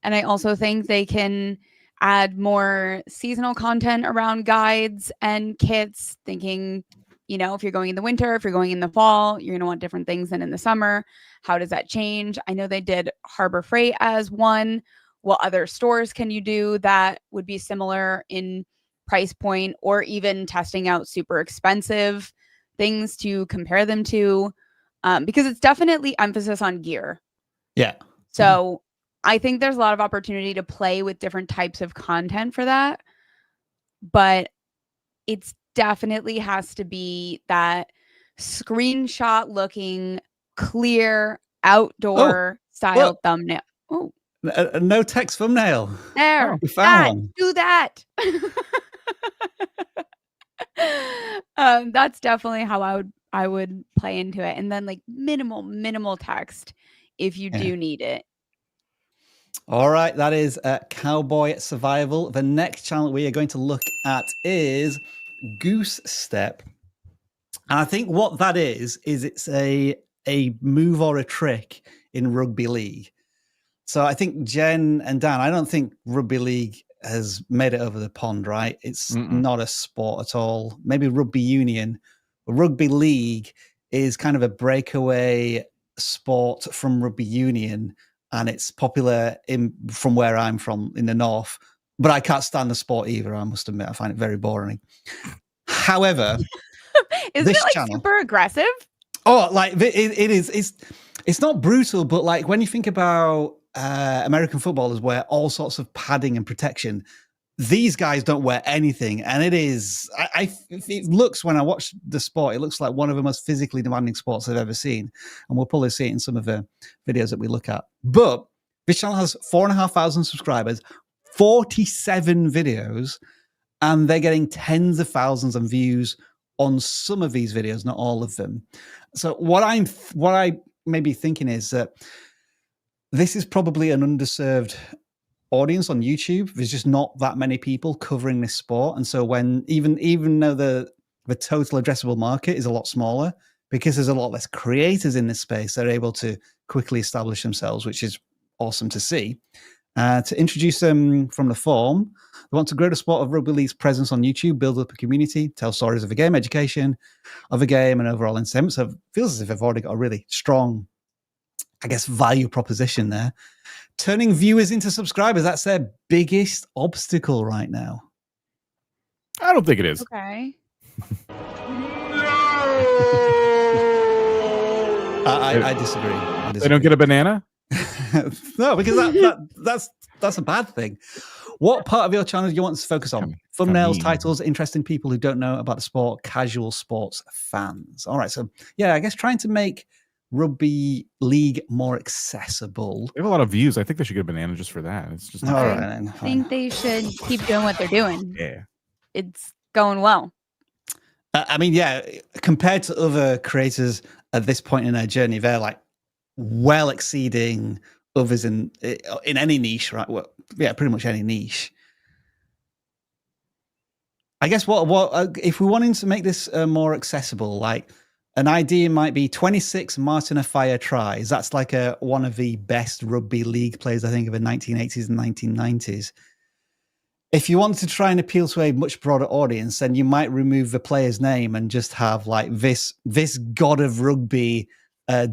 And I also think they can add more seasonal content around guides and kits, thinking, if you're going in the winter, if you're going in the fall, you're going to want different things than in the summer. How does that change? I know they did Harbor Freight as one. What other stores can you do that would be similar in price point, or even testing out super expensive things to compare them to? Because it's definitely emphasis on gear. Yeah. So I think there's a lot of opportunity to play with different types of content for that. But it's definitely has to be that screenshot looking clear outdoor style thumbnail. Oh. No text thumbnail. There, we found do that. That's definitely how I would play into it, and then like minimal text if you do need it. All right, that is Cowboy Survival. The next channel we are going to look at is Goose Step, and I think what that is it's a move or a trick in rugby league. So I think Jen and Dan, I don't think rugby league has made it over the pond, right? It's not a sport at all. Maybe rugby union. Rugby league is kind of a breakaway sport from rugby union. and it's popular from where I'm from in the north. But I can't stand the sport either. I must admit, I find it very boring. However, isn't this it like channel, super aggressive? Oh, like it is. It's not brutal, but like when you think about American footballers wear all sorts of padding and protection, these guys don't wear anything, and it is. It looks, when I watch the sport, it looks like one of the most physically demanding sports I've ever seen, and we'll probably see it in some of the videos that we look at. But this channel has 4,500 subscribers, 47 videos, and they're getting tens of thousands of views on some of these videos, not all of them. So what I may be thinking is that this is probably an underserved audience on YouTube. There's just not that many people covering this sport, and so when even though the total addressable market is a lot smaller, because there's a lot less creators in this space, they're able to quickly establish themselves, which is awesome to see. To introduce them from the form, they want to grow the sport of rugby league's presence on YouTube, build up a community, tell stories of the game, education of the game, and overall entertainment. So it feels as if they've already got a really strong, I guess, value proposition there. Turning viewers into subscribers, that's their biggest obstacle right now. I don't think it is. Okay. I disagree. They don't get a banana? No, because that's a bad thing. What part of your channel do you want to focus on? Thumbnails, titles, interesting people who don't know about the sport, casual sports fans. All right, so yeah, I guess trying to make rugby league more accessible. They have a lot of views. I think they should get a banana just for that. It's just all right. I think they should keep doing what they're doing. Yeah, it's going well. I mean, yeah, compared to other creators at this point in their journey, they're like well exceeding others in any niche, right? Well, yeah, pretty much any niche. I guess what if we wanted to make this more accessible, like an idea might be 26 Martin Afire tries. That's like one of the best rugby league players, I think, of the 1980s and 1990s. If you want to try and appeal to a much broader audience, then you might remove the player's name and just have like this god of rugby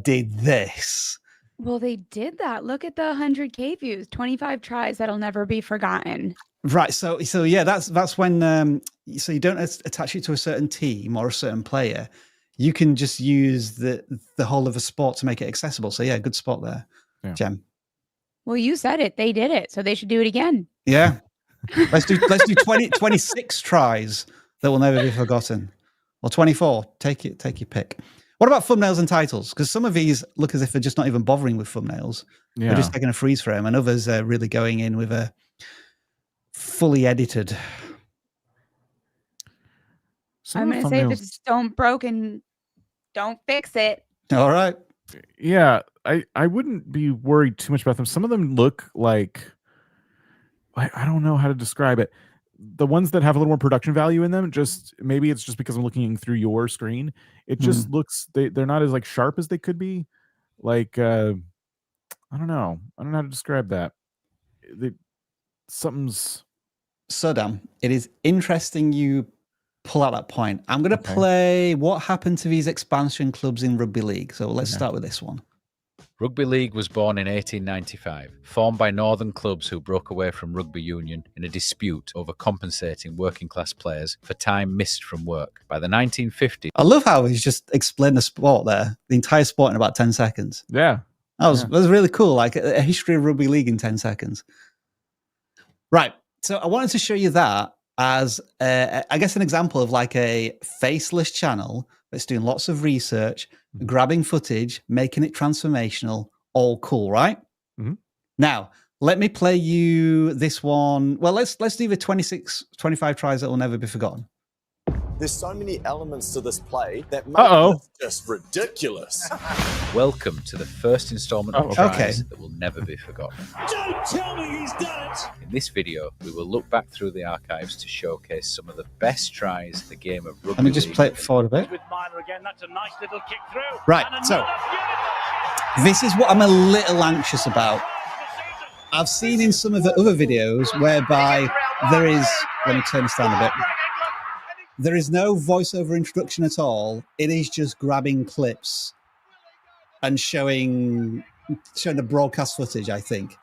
did this. Well, they did that. Look at the 100K views, 25 tries that'll never be forgotten. Right. So yeah, that's when so you don't attach it to a certain team or a certain player. You can just use the whole of a sport to make it accessible. So yeah, good spot there, yeah. Jem. Well, you said it. They did it, so they should do it again. Yeah. Let's do 26 tries that will never be forgotten, or 24. Take your pick. What about thumbnails and titles? Because some of these look as if they're just not even bothering with thumbnails. Yeah. They're just taking a freeze frame, and others are really going in with a fully edited. I'm going to say if it's don't broken, don't fix it. All right. Yeah, I wouldn't be worried too much about them. Some of them look like, I don't know how to describe it. The ones that have a little more production value in them, just maybe it's just because I'm looking through your screen. It just looks, they're not as like sharp as they could be. Like, I don't know how to describe that. Something's. So Dan, it is interesting you pull out that point. I'm going to play what happened to these expansion clubs in rugby league. So let's start with this one. Rugby league was born in 1895, formed by northern clubs who broke away from rugby union in a dispute over compensating working class players for time missed from work. By the 1950s... I love how he's just explained the sport there, the entire sport in about 10 seconds. Yeah. That was really cool, like a history of rugby league in 10 seconds. Right, so I wanted to show you that as, I guess, an example of like a faceless channel that's doing lots of research, grabbing footage, making it transformational, all cool, right? Mm-hmm. Now, let me play you this one. Well, let's do the 25 tries that will never be forgotten. There's so many elements to this play that make it just ridiculous. Welcome to the first installment of tries that will never be forgotten. Don't tell me he's done it! In this video, we will look back through the archives to showcase some of the best tries the game of rugby. Let me just play it forward a bit. With Minor again, that's a nice little kick through. Right, so this is what I'm a little anxious about. I've seen in some of the other videos whereby there is, let me turn this down a bit. There is no voiceover introduction at all. It is just grabbing clips and showing showing the broadcast footage, I think.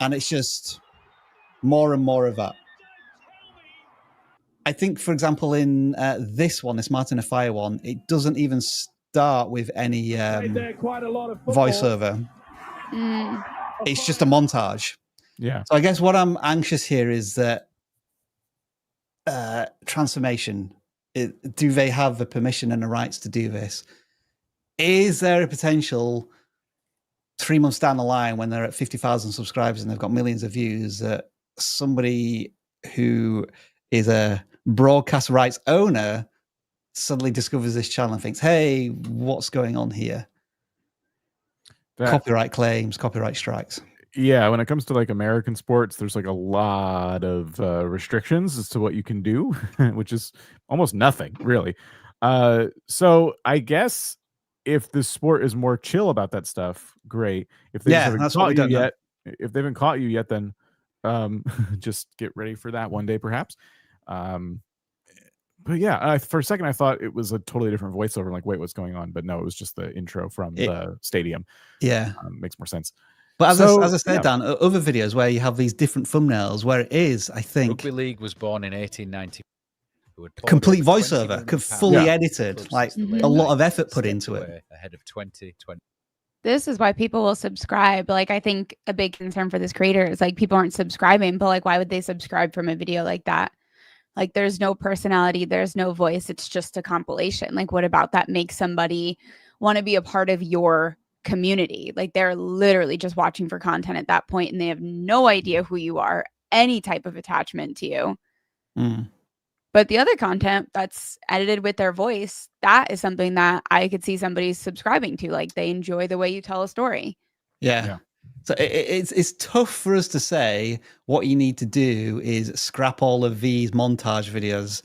And it's just more and more of that. I think, for example, in this one, this Martin Afire one, it doesn't even start with any voiceover. It's just a montage. Yeah. So I guess what I'm anxious here is that transformation. Do they have the permission and the rights to do this? Is there a potential 3 months down the line when they're at 50,000 subscribers and they've got millions of views that somebody who is a broadcast rights owner suddenly discovers this channel and thinks, hey, what's going on here? Copyright claims, copyright strikes. Yeah, when it comes to like American sports, there's like a lot of restrictions as to what you can do, which is almost nothing, really. So I guess if the sport is more chill about that stuff, great. If they haven't caught you yet, if they haven't caught you yet, then just get ready for that one day, perhaps. But yeah, for a second I thought it was a totally different voiceover. Like, wait, what's going on? But no, it was just the intro from the stadium. Yeah, makes more sense. But as I said, Dan, other videos where you have these different thumbnails, where it is, I think, Rugby League was born in 1890. Complete voiceover, fully edited, like a lot of effort put into it. Ahead of 2020. This is why people will subscribe. Like, I think a big concern for this creator is like people aren't subscribing, but like, why would they subscribe from a video like that? Like, there's no personality, there's no voice. It's just a compilation. Like, what about that makes somebody want to be a part of your community? Like, they're literally just watching for content at that point, and they have no idea who you are, any type of attachment to you. But the other content that's edited with their voice, that is something that I could see somebody subscribing to. Like, they enjoy the way you tell a story. Yeah. So it's tough for us to say what you need to do is scrap all of these montage videos,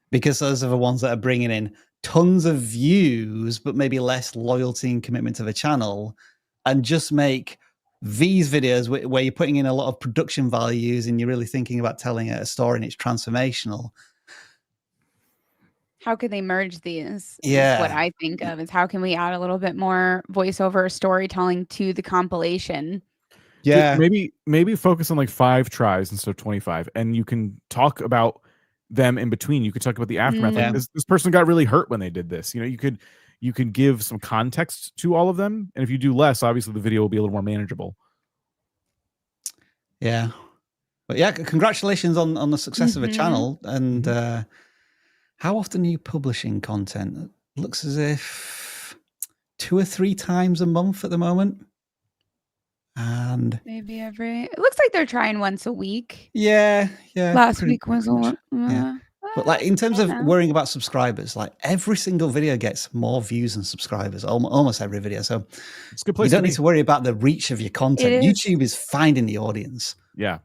because those are the ones that are bringing in tons of views, but maybe less loyalty and commitment to the channel, and just make these videos where you're putting in a lot of production values and you're really thinking about telling a story and it's transformational. How could they merge these? Yeah. Is what I think of is how can we add a little bit more voiceover storytelling to the compilation? Yeah. Maybe focus on like 5 tries instead of 25, and you can talk about them in between. You could talk about the aftermath. Like, this person got really hurt when they did this. You know, you could give some context to all of them, and if you do less, obviously the video will be a little more manageable. Yeah. But yeah, congratulations on the success of the channel. And how often are you publishing content? It looks as if 2 or 3 times a month at the moment. And maybe it looks like they're trying once a week. Yeah. Last week was a lot. But like, in terms of worrying about subscribers, like every single video gets more views than subscribers, almost every video. So it's a good place. You don't need to worry about the reach of your content. YouTube is finding the audience. Yeah.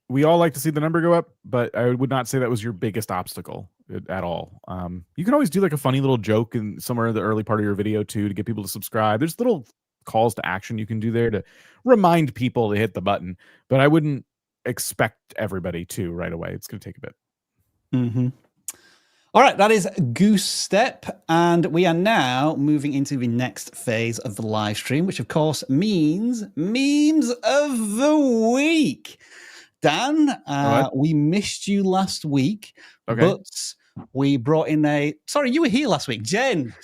We all like to see the number go up, but I would not say that was your biggest obstacle at all. You can always do like a funny little joke in somewhere in the early part of your video too, to get people to subscribe. There's little calls to action you can do there to remind people to hit the button, but I wouldn't expect everybody to right away. It's going to take a bit. All right, that is Goose Step, and we are now moving into the next phase of the live stream, which of course means memes of the week. Dan, we missed you last week, but we brought in sorry, you were here last week. Jen,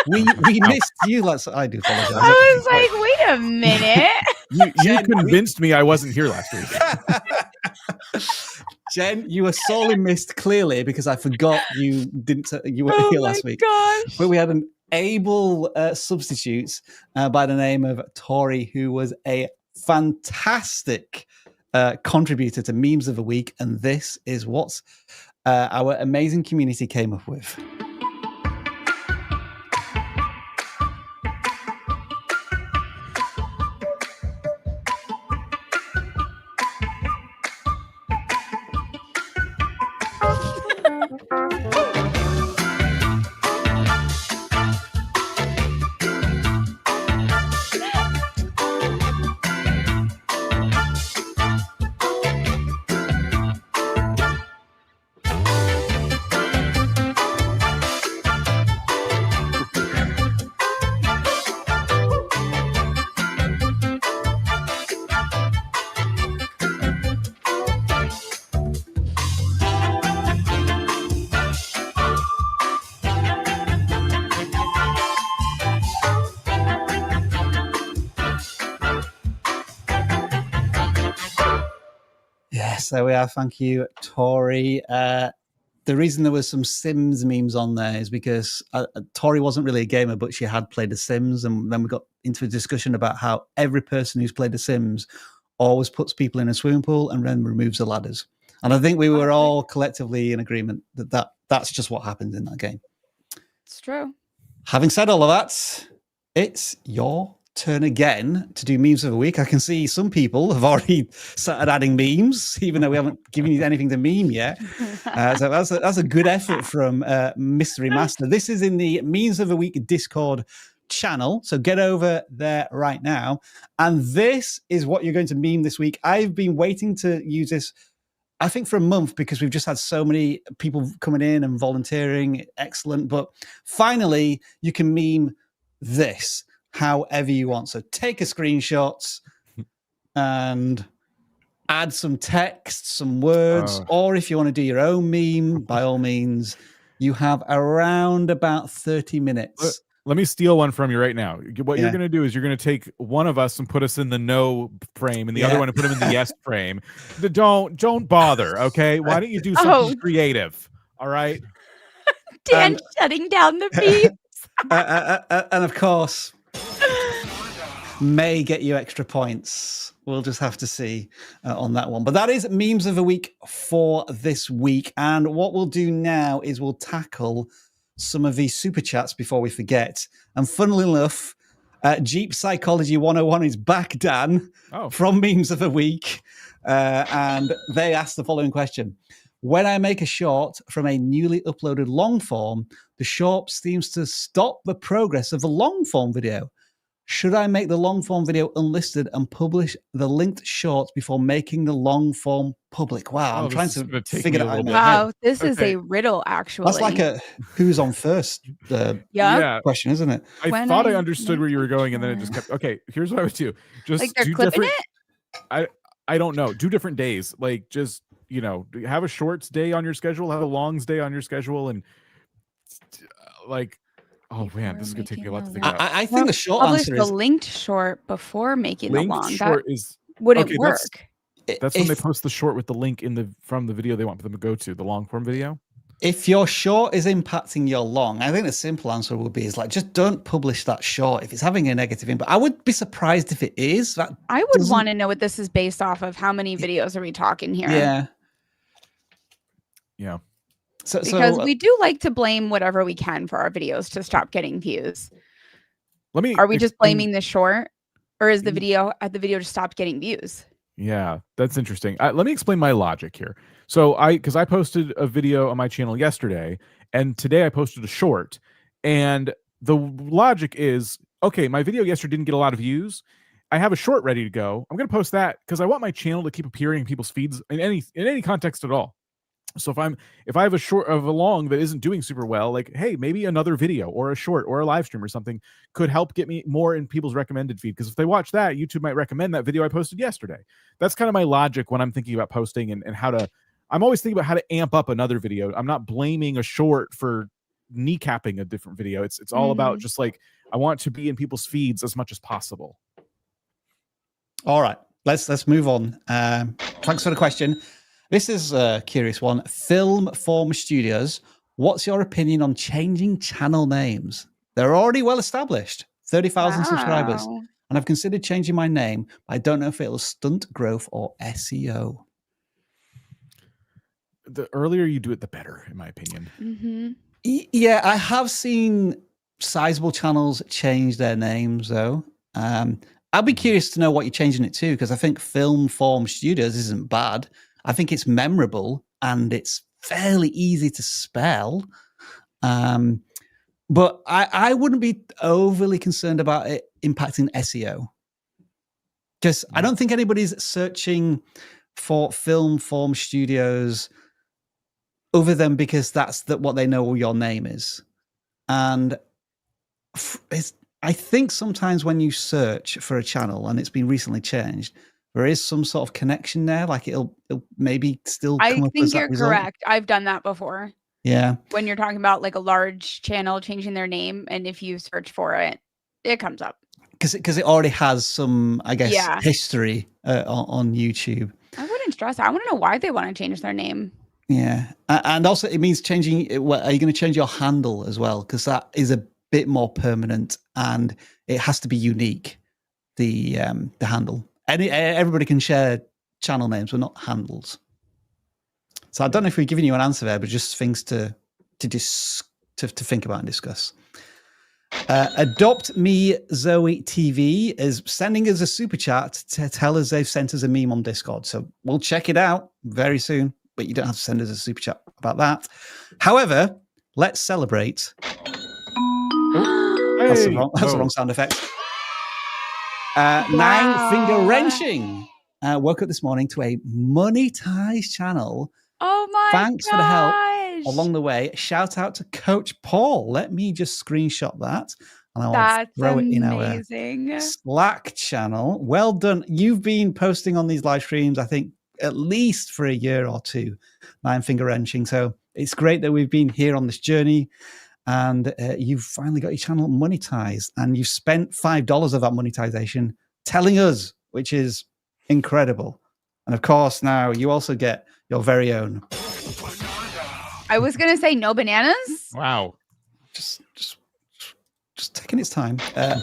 we missed you last. I do apologize. I was like, wait a minute. You convinced me I wasn't here last week. Jen, you were sorely missed, clearly, because I forgot you weren't here last week. Gosh. But we had an able substitute by the name of Tori, who was a fantastic contributor to Memes of the Week, and this is what our amazing community came up with. Yes, there we are. Thank you, Tori. The reason there was some Sims memes on there is because Tori wasn't really a gamer, but she had played The Sims. And then we got into a discussion about how every person who's played The Sims always puts people in a swimming pool and then removes the ladders. And I think we were all collectively in agreement that that's just what happens in that game. It's true. Having said all of that, it's your turn again to do memes of the week. I can see some people have already started adding memes, even though we haven't given you anything to meme yet. So that's a good effort from Mystery Master. This is in the Memes of the Week Discord channel, so get over there right now. And this is what you're going to meme this week. I've been waiting to use this, I think, for a month, because we've just had so many people coming in and volunteering. Excellent. But finally, you can meme this however you want. So take a screenshot and add some text, some words, or if you want to do your own meme, by all means, you have around about 30 minutes. Let me steal one from you right now. What you're going to do is you're going to take one of us and put us in the no frame, and the other one and put him in the yes frame. Don't bother, okay? Why don't you do something creative? All right. Dan shutting down the memes. And of course, may get you extra points. We'll just have to see on that one. But that is memes of the week for this week. And what we'll do now is we'll tackle some of these super chats before we forget. And funnily enough, Jeep Psychology 101 is back, Dan, from memes of the week. And they asked the following question. When I make a short from a newly uploaded long form, the short seems to stop the progress of the long form video. Should I make the long form video unlisted and publish the linked shorts before making the long form public? Wow, I'm trying to figure that out. Wow, this is a riddle, actually. That's like a who's on first question, isn't it? I thought I understood where you were going, and then it just kept. Okay, here's what I would do. Just like they're do clipping different. I don't know. Do different days. Like just have a shorts day on your schedule, have a longs day on your schedule, and like. Oh man, this is gonna take me a lot to think about. I think the short answer is the linked short before making the long. Short is wouldn't work. That's when they post the short with the link from the video they want them to go to, the long form video. If your short is impacting your long, I think the simple answer would be just don't publish that short if it's having a negative impact. I would be surprised if it is. I would want to know what this is based off of. How many videos are we talking here? Yeah. Because we do like to blame whatever we can for our videos to stop getting views. Are we just blaming the short, or is the video just stopped getting views? Yeah, that's interesting. Let me explain my logic here. So because I posted a video on my channel yesterday, and today I posted a short, and the logic is, okay, my video yesterday didn't get a lot of views. I have a short ready to go. I'm going to post that because I want my channel to keep appearing in people's feeds in any context at all. So if I have a long that isn't doing super well, like, hey, maybe another video or a short or a live stream or something could help get me more in people's recommended feed. Because if they watch that, YouTube might recommend that video I posted yesterday. That's kind of my logic when I'm thinking about posting and how to. I'm always thinking about how to amp up another video. I'm not blaming a short for kneecapping a different video. It's all about just like I want to be in people's feeds as much as possible. All right, let's move on. Thanks for the question. This is a curious one. Film Form Studios, what's your opinion on changing channel names? They're already well established, 30,000 subscribers. And I've considered changing my name, but I don't know if it'll stunt growth or SEO. The earlier you do it, the better, in my opinion. Mm-hmm. Yeah, I have seen sizable channels change their names, though. I'd be curious to know what you're changing it to, because I think Film Form Studios isn't bad. I think it's memorable and it's fairly easy to spell. But I wouldn't be overly concerned about it impacting SEO. Because I don't think anybody's searching for Film Form Studios other than because that's what they know your name is. And I think sometimes when you search for a channel and it's been recently changed, there is some sort of connection there. Like it'll maybe still come up as that result. I think you're correct. I've done that before. Yeah. When you're talking about like a large channel changing their name, and if you search for it, it comes up. Because it already has some, I guess, history on YouTube. I wouldn't wouldn't stress. I want to know why they want to change their name. Yeah. And also it means changing. Are you going to change your handle as well? Because that is a bit more permanent and it has to be unique. The handle. Everybody can share channel names, but not handles. So I don't know if we're giving you an answer there, but just things to think about and discuss. Adopt Me Zoe TV is sending us a super chat to tell us they've sent us a meme on Discord. So we'll check it out very soon, but you don't have to send us a super chat about that. However, let's celebrate. That's the wrong sound effect. Wow. 9-finger wrenching. Woke up this morning to a monetized channel. Oh my Thanks for the help along the way. Shout out to Coach Paul. Let me just screenshot that and I'll throw it in our Slack channel. Well done. You've been posting on these live streams, I think, at least for a year or two. 9-finger wrenching. So it's great that we've been here on this journey. And you've finally got your channel monetized, and you've spent $5 of that monetization telling us, which is incredible. And of course, now you also get your very own. I was gonna say no bananas. Wow, just taking its time.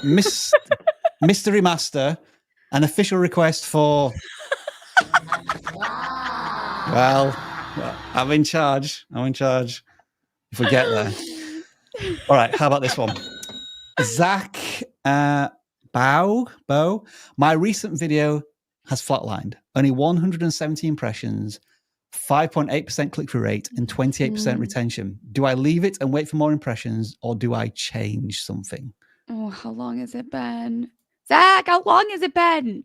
Mystery Master, an official request for. Well, I'm in charge. If we get there. All right, how about this one? Zach Bow. My recent video has flatlined. Only 170 impressions, 5.8% click-through rate, and 28% retention. Do I leave it and wait for more impressions, or do I change something? Oh, how long has it been? Zach, how long has it been?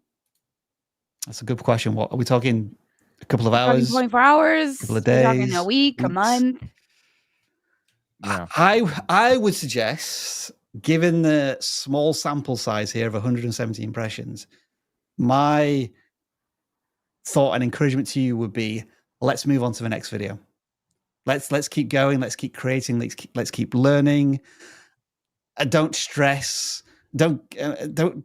That's a good question. What are we talking? A couple of hours? 24 hours? A couple of days? We're talking a week, a month? Yeah. I would suggest, given the small sample size here of 170 impressions, my thought and encouragement to you would be, let's move on to the next video. Let's keep going. Let's keep creating. Let's keep learning. Don't stress. Don't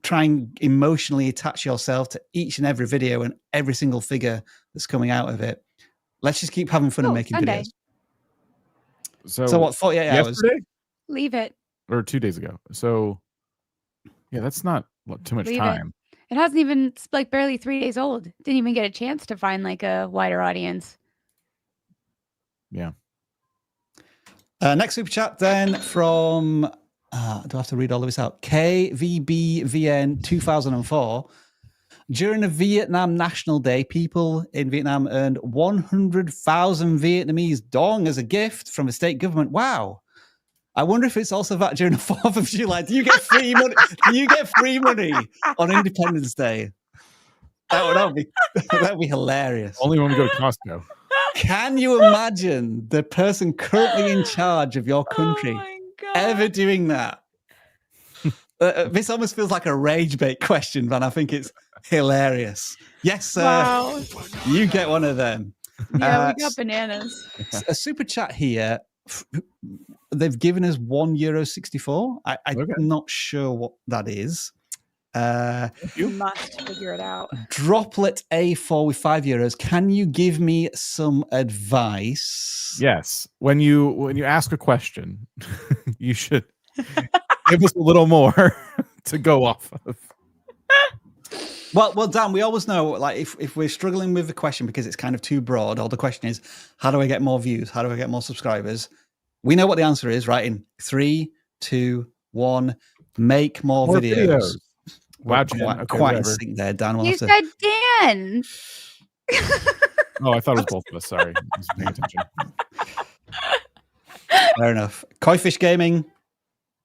try and emotionally attach yourself to each and every video and every single figure that's coming out of it. Let's just keep having fun and making Sunday. videos. So what, 48 hours? Leave it. Or 2 days ago. So yeah, that's not too much time. It hasn't even, it's like barely 3 days old. Didn't even get a chance to find like a wider audience. Yeah. Next super chat then from, do I have to read all of this out? KVBVN 2004. During the Vietnam National Day, people in Vietnam earned 100,000 Vietnamese dong as a gift from the state government. Wow. I wonder if it's also that during the 4th of July. Do you get free money? Do you get free money on Independence Day? That would be hilarious. Only when we go to Costco. Can you imagine the person currently in charge of your country ever doing that? This almost feels like a rage bait question, but I think it's hilarious. Yes, sir. Wow. You get one of them. Yeah, we got bananas. A super chat here. They've given us €1.64. I'm not sure what that is. You must figure it out. Droplet A4 with €5. Can you give me some advice? Yes. When you ask a question, you should give us a little more to go off of. Well, Dan, we always know, like, if we're struggling with the question because it's kind of too broad, or the question is, how do I get more views? How do I get more subscribers? We know what the answer is, right? In 3, 2, 1, make more videos. Wow, quite in sync there, Dan. You said Dan. Oh, I thought it was both of us. Sorry, I wasn't paying attention. Fair enough. Koi Fish Gaming,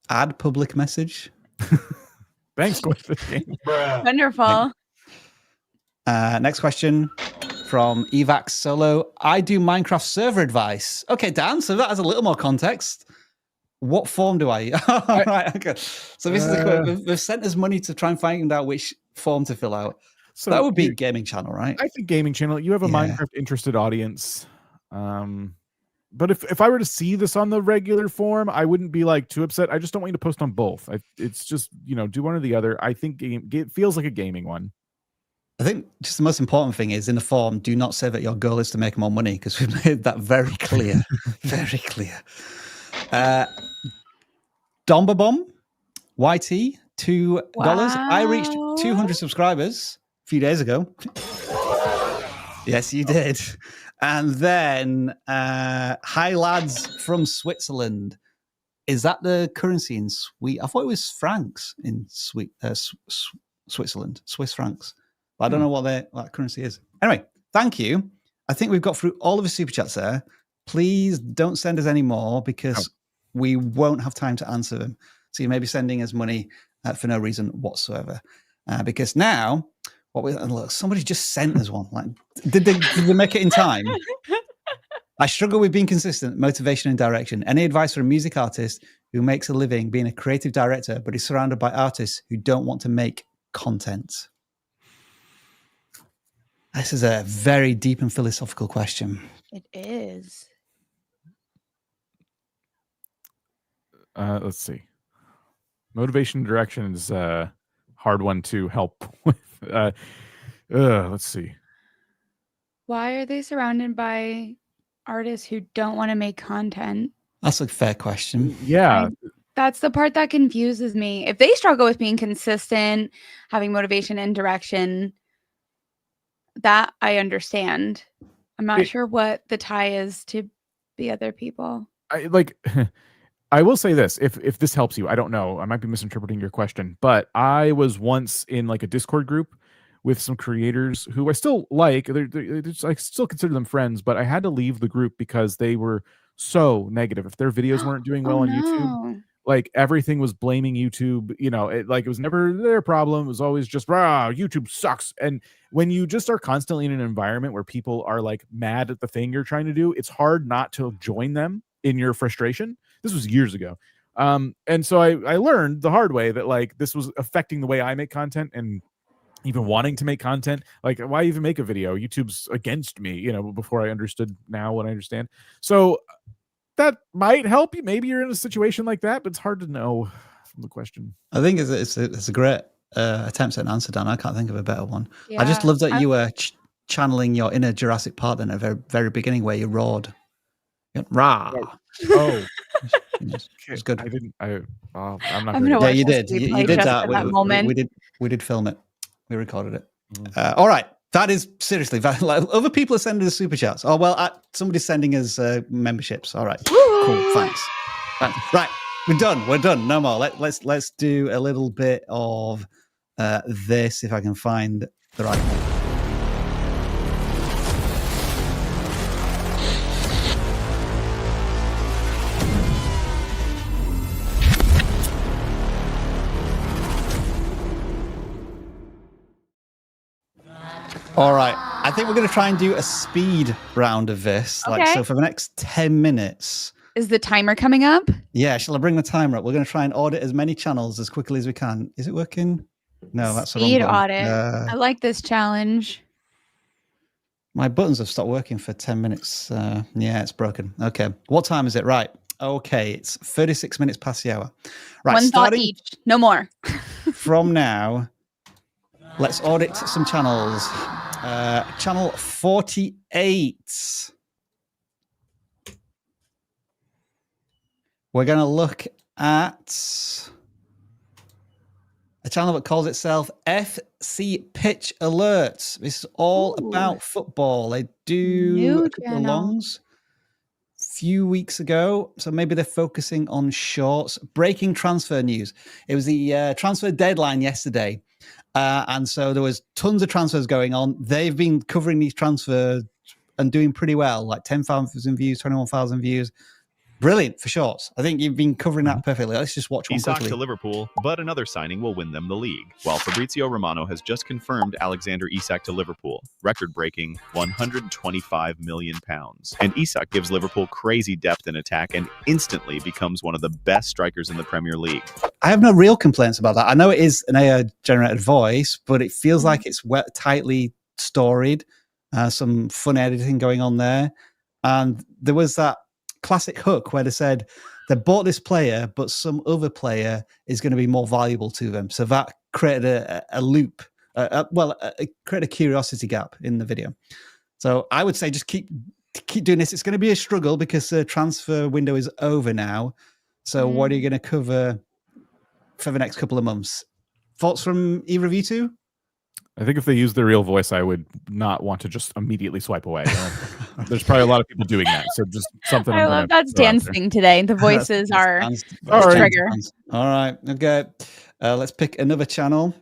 add public message. Thanks, Koi Fish Gaming. Wonderful. Next question from Evax Solo. I do Minecraft server advice. Okay, Dan, so that has a little more context. What form do I? Right, okay. So this is they've sent us money to try and find out which form to fill out. So that would be gaming channel, right? I think gaming channel. You have a Minecraft interested audience. But if I were to see this on the regular form, I wouldn't be like too upset. I just don't want you to post on both. It's just, do one or the other. I think it feels like a gaming one. I think just the most important thing is in the form, do not say that your goal is to make more money, because we've made that very clear. Very clear. Domba Bomb, YT, $2. I reached 200 subscribers a few days ago. Yes, you did. And then Hi Lads from Switzerland. Is that the currency in Sweden? I thought it was francs in Switzerland, Swiss francs. But I don't know what that currency is. Anyway, thank you. I think we've got through all of the super chats there. Please don't send us any more, because we won't have time to answer them. So you may be sending us money for no reason whatsoever. Because now, look, somebody just sent us one. Like, did they make it in time? I struggle with being consistent, motivation, and direction. Any advice for a music artist who makes a living being a creative director, but is surrounded by artists who don't want to make content? This is a very deep and philosophical question. It is. Let's see. Motivation and direction is a hard one to help with. Let's see. Why are they surrounded by artists who don't want to make content? That's a fair question. Yeah. That's the part that confuses me. If they struggle with being consistent, having motivation and direction, that I understand. I'm not sure what the tie is to the other people. I will say this, if this helps you, I don't know, I might be misinterpreting your question, but I was once in like a Discord group with some creators who I still like. I still consider them friends, but I had to leave the group because they were so negative. If their videos weren't doing well on YouTube, like everything was blaming YouTube. You know, it was never their problem. It was always just, YouTube sucks. And when you just are constantly in an environment where people are like mad at the thing you're trying to do, it's hard not to join them in your frustration. This was years ago. And so I learned the hard way that like this was affecting the way I make content, and even wanting to make content. Like, why even make a video? YouTube's against me, you know, before I understood now what I understand. So that might help you. Maybe you're in a situation like that, but it's hard to know from the question. I think it's a great attempt at an answer, Dan. I can't think of a better one. Yeah, I just love that you were channeling your inner Jurassic Park in the very, very beginning where you roared. Rah. Oh, it's good. I'm not. Yeah, you did. You did that. We did film it. We recorded it. All right. That is seriously. Other people are sending us super chats. Oh well, somebody's sending us memberships. All right. Cool. Thanks. Right. We're done. We're done. No more. Let's do a little bit of this, if I can find the right one. All right. I think we're going to try and do a speed round of this. Okay. So for the next 10 minutes. Is the timer coming up? Yeah. Shall I bring the timer up? We're going to try and audit as many channels as quickly as we can. Is it working? No, that's the wrong speed button. audit. I like this challenge. My buttons have stopped working for 10 minutes. Yeah, it's broken. Okay. What time is it? Right. Okay. It's 36 minutes past the hour. Right. One thought each. No more. From now, let's audit some channels. Channel 48. We're going to look at a channel that calls itself FC Pitch Alerts. This is all about football. They do a couple of longs a few weeks ago. So maybe they're focusing on shorts. Breaking transfer news. It was the transfer deadline yesterday. And so there was tons of transfers going on. They've been covering these transfers and doing pretty well, like 10,000 views, 21,000 views. Brilliant for shorts. I think you've been covering that perfectly. Let's just watch one quickly. to Liverpool, but another signing will win them the league. While Fabrizio Romano has just confirmed Alexander Isak to Liverpool, record-breaking £125 million. And Isak gives Liverpool crazy depth in attack and instantly becomes one of the best strikers in the Premier League. I have no real complaints about that. I know it is an AI-generated voice, but it feels like it's tightly storied. Some fun editing going on there. And there was that classic hook where they said they bought this player, but some other player is going to be more valuable to them. So that created a loop create a curiosity gap in the video. So I would say just keep doing this. It's going to be a struggle because the transfer window is over now. So what are you going to cover for the next couple of months? Thoughts from either of you two? I think if they use their real voice, I would not want to just immediately swipe away. There's probably a lot of people doing that. So just something. I love that's dancing today. The voices are the trigger. All right. Okay. Let's pick another channel.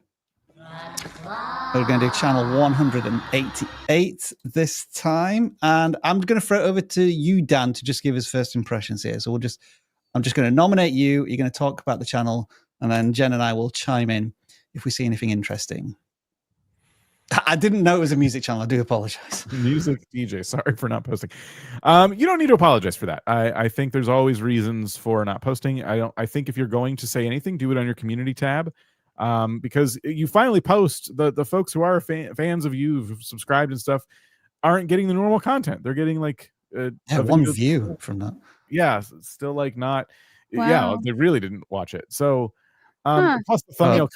We're going to do channel 188 this time. And I'm going to throw it over to you, Dan, to just give us first impressions here. So I'm just going to nominate you. You're going to talk about the channel, and then Jen and I will chime in if we see anything interesting. I didn't know it was a music channel. I do apologize. Music DJ. Sorry for not posting. You don't need to apologize for that. I think there's always reasons for not posting. I think if you're going to say anything, do it on your community tab, because you finally post. The folks who are fans of you, who've subscribed and stuff, aren't getting the normal content. They're getting like one view from that. Yeah, still like not. Wow. Yeah, they really didn't watch it. So. Plus the thumbnail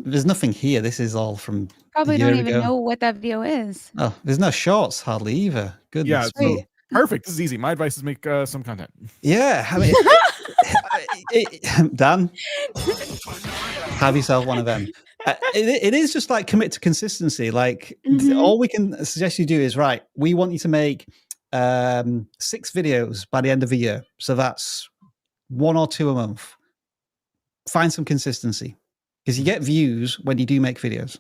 there's nothing here. This is all from probably don't even know what that video is. Oh, there's no shorts hardly either. Goodness me. So perfect. This is easy. My advice is make some content. Yeah, I mean, Dan, have yourself one of them. It is just like commit to consistency. Like all we can suggest you do is we want you to make 6 videos by the end of the year. So that's 1 or 2 a month. Find some consistency because you get views when you do make videos.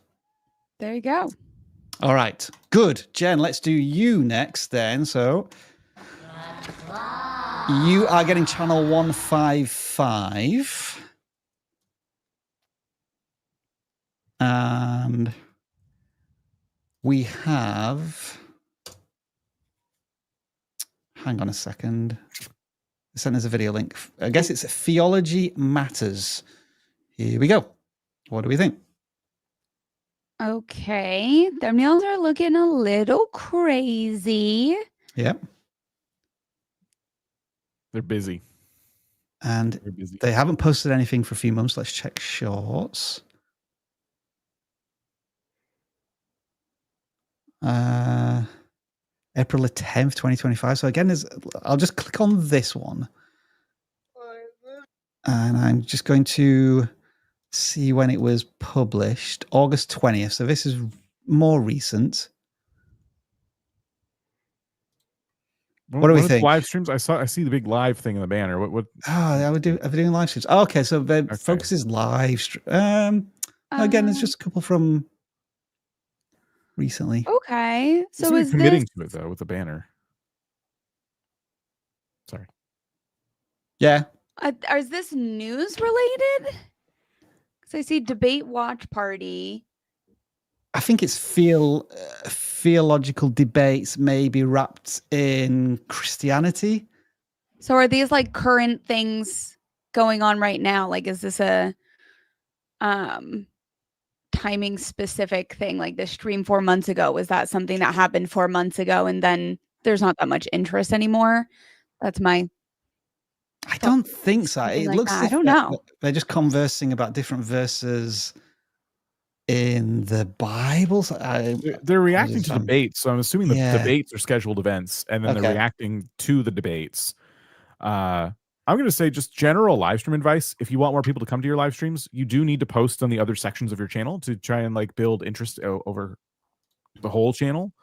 There you go. All right, good. Jen, let's do you next then. So you are getting channel 155. And we have, hang on a second. Send us a video link. I guess it's Theology Matters. Here we go. What do we think? Okay. Thumbnails are looking a little crazy. Yep. They're busy. And they haven't posted anything for a few months. Let's check shorts. April the 10th, 2025. So again, I'll just click on this one. And I'm just going to see when it was published. August 20th. So this is more recent. What do we think? Live streams? I see the big live thing in the banner. What? Oh, are we doing live streams? Oh, okay, so the focus is live stream. Again, it's just a couple from recently. Okay, so is committing to it though with the banner? Sorry. Yeah. Is this news related? Because I see debate watch party. I think it's theological debates maybe wrapped in Christianity. So are these like current things going on right now? Like, is this a timing specific thing? Like the stream 4 months ago, was that something that happened 4 months ago and then there's not that much interest anymore? That's my... I don't think so. It looks like I don't know. They're just conversing about different verses in the Bible. They're reacting to debates, so I'm assuming the debates are scheduled events, and then they're reacting to the debates. I'm going to say just general live stream advice. If you want more people to come to your live streams, you do need to post on the other sections of your channel to try and like build interest over the whole channel.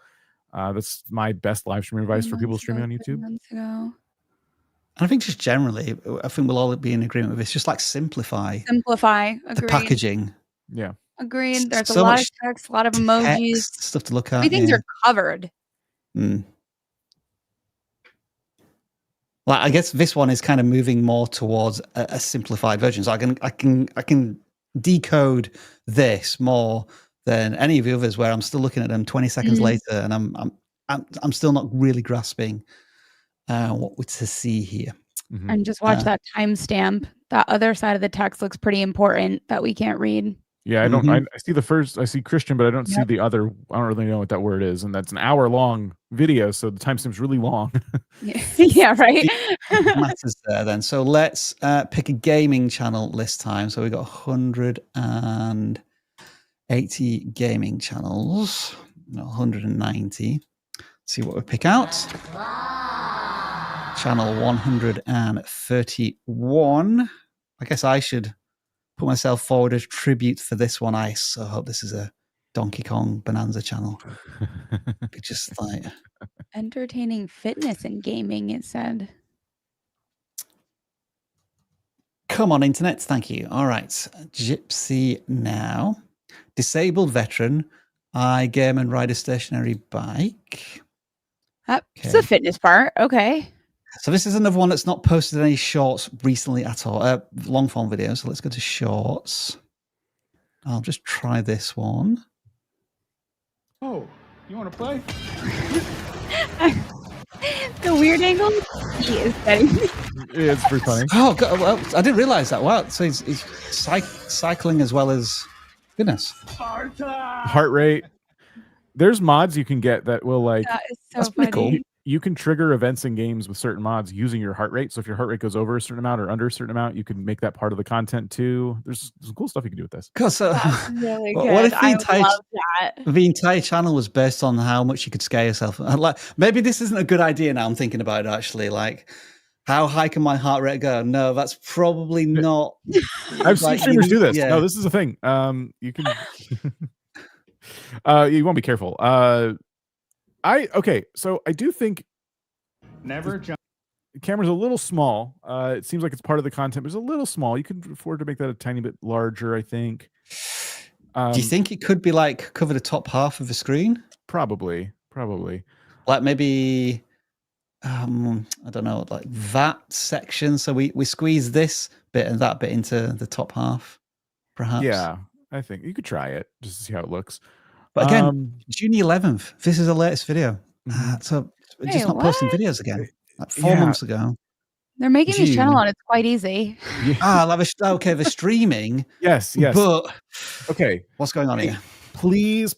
That's my best live stream advice for people streaming on YouTube. I think just generally, I think we'll all be in agreement with this. Just like simplify. Agreed. The packaging. Yeah. Agreed. There's a lot of text, a lot of emojis. Stuff to look at. Things are covered. Well, I guess this one is kind of moving more towards a simplified version. So I can decode this more than any of the others where I'm still looking at them 20 seconds later and I'm still not really grasping what we're to see here. And just watch that timestamp. That other side of the text looks pretty important that we can't read. Yeah, I don't. I see the first. I see Christian, but I don't see the other. I don't really know what that word is, and that's an hour-long video, so the timestamp's really long. Yeah, right. Matters there then. So let's pick a gaming channel this time. So we got 100 and 80 gaming channels, 190. See what we pick out. Channel 131. I guess I should put myself forward as tribute for this one. I so hope this is a Donkey Kong Bonanza channel. Just like entertaining fitness and gaming, it said. Come on, internet. Thank you. All right. Gypsy now. Disabled veteran. I game and ride a stationary bike. It's the fitness part. Okay. So this is another one that's not posted any shorts recently at all. Long form videos. So let's go to shorts. I'll just try this one. Oh, you want to play? The weird angle he is setting. It's pretty funny. Oh, God, well, I didn't realize that. Wow. So he's cycling as well as goodness. Heart rate. There's mods you can get that will like. That is so that's pretty funny. cool. You can trigger events in games with certain mods using your heart rate. So if your heart rate goes over a certain amount or under a certain amount, you can make that part of the content too. There's some cool stuff you can do with this. So, That's really good. what if I would love that. the entire channel was based on how much you could scare yourself? Like, maybe this isn't a good idea now. I'm thinking about it actually. Like, how high can my heart rate go? No, that's probably not. I've seen streamers do this. Yeah. No, this is a thing. You can. You want to be careful. Okay, so I do think never jump. The camera's a little small. It seems like it's part of the content, but it's a little small. You can afford to make that a tiny bit larger, I think. Do you think it could be like cover the top half of the screen? Probably. Like maybe, I don't know, like that section. So we squeeze this bit and that bit into the top half, perhaps. Yeah, I think you could try it just to see how it looks. But again, June 11th. This is the latest video. Mhm. So we're Wait, just not posting what? videos again. Like 4 Yeah. months ago. They're making this channel June. on. It's quite easy. Okay, the streaming. Yes. But Okay. what's going on here? Please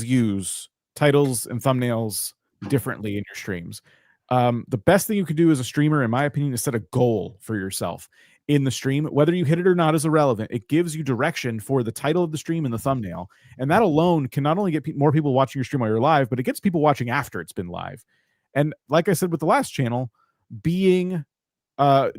use titles and thumbnails differently in your streams. The best thing you can do as a streamer, in my opinion, is set a goal for yourself in the stream. Whether you hit it or not is irrelevant. It gives you direction for the title of the stream and the thumbnail. And that alone can not only get more people watching your stream while you're live, but it gets people watching after it's been live. And like I said with the last channel, doing other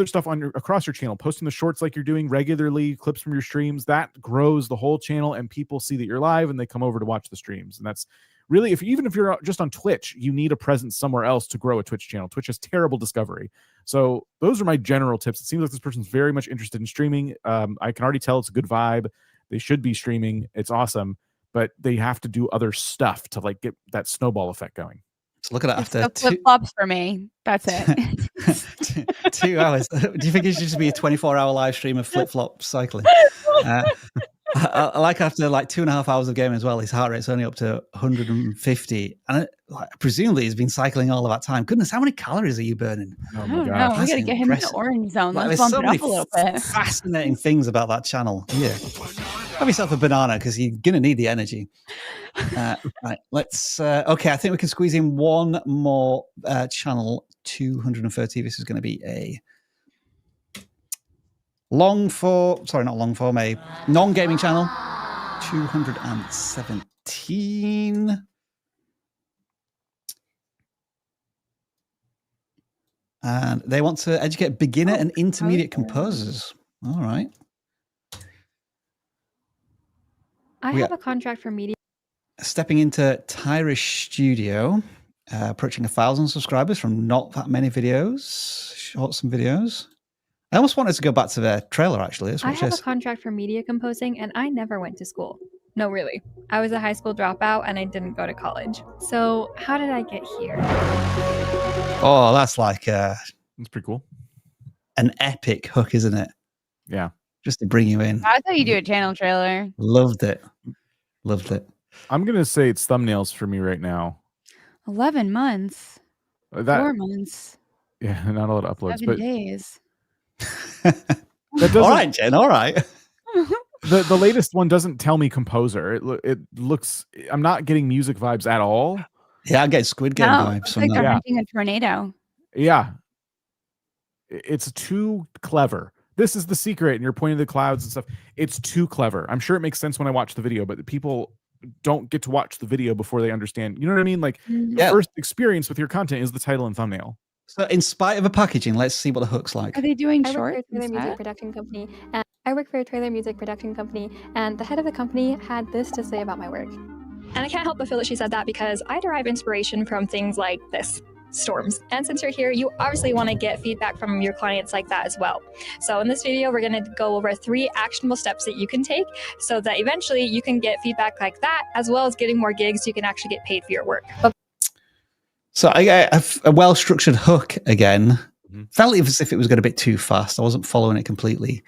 stuff across your channel, posting the shorts like you're doing regularly, clips from your streams, that grows the whole channel and people see that you're live and they come over to watch the streams. And that's really, even if you're just on Twitch, you need a presence somewhere else to grow a Twitch channel. Twitch has terrible discovery. So those are my general tips. It seems like this person's very much interested in streaming. I can already tell it's a good vibe. They should be streaming. It's awesome, but they have to do other stuff to like get that snowball effect going. So look at that after flip flops for me. That's it. 2 hours. Do you think it should just be a 24-hour live stream of flip flop cycling? I like after like 2.5 hours of gaming as well, his heart rate's only up to 150, and presumably he's been cycling all of that time. Goodness, how many calories are you burning? Oh I my don't god! know. We got to get him in the orange zone. Like, Let's there's bump so it up a little many bit. fascinating things about that channel. Yeah, have yourself a banana because you're gonna need the energy. Right, let's. Okay, I think we can squeeze in one more channel. 230. This is going to be a a non-gaming channel. 217. And they want to educate beginner and intermediate composers. All right. I have a contract for media. Stepping into Tyrish Studio, approaching 1,000 subscribers from not that many videos, shorts and videos. I almost wanted to go back to their trailer, actually. Let's I watch have this. a contract for media composing, and I never went to school. No, really. I was a high school dropout, and I didn't go to college. So how did I get here? Oh, that's like That's pretty cool. an epic hook, isn't it? Yeah. Just to bring you in. I thought you do a channel trailer. Loved it. Loved it. I'm gonna say it's thumbnails for me right now. 11 months. 4 months. Yeah, not a lot of uploads, 7 but days. All right, Jen. All right. the latest one doesn't tell me composer. It looks. I'm not getting music vibes at all. Yeah, I get Squid Game No, vibes it's from like they're that. hunting a tornado. Yeah, it's too clever. this is the secret, and you're pointing to the clouds and stuff. It's too clever. I'm sure it makes sense when I watch the video, but people don't get to watch the video before they understand. You know what I mean? Like the first experience with your content is the title and thumbnail. So in spite of the packaging, let's see what the hook's like. Are they doing I short? work for a trailer music production company, and the head of the company had this to say about my work. And I can't help but feel that she said that because I derive inspiration from things like this. Storms. And since you're here, you obviously want to get feedback from your clients like that as well. So in this video, we're going to go over 3 actionable steps that you can take so that eventually you can get feedback like that, as well as getting more gigs so you can actually get paid for your work. So I get a well-structured hook again. Felt as if it was going a bit too fast. I wasn't following it completely.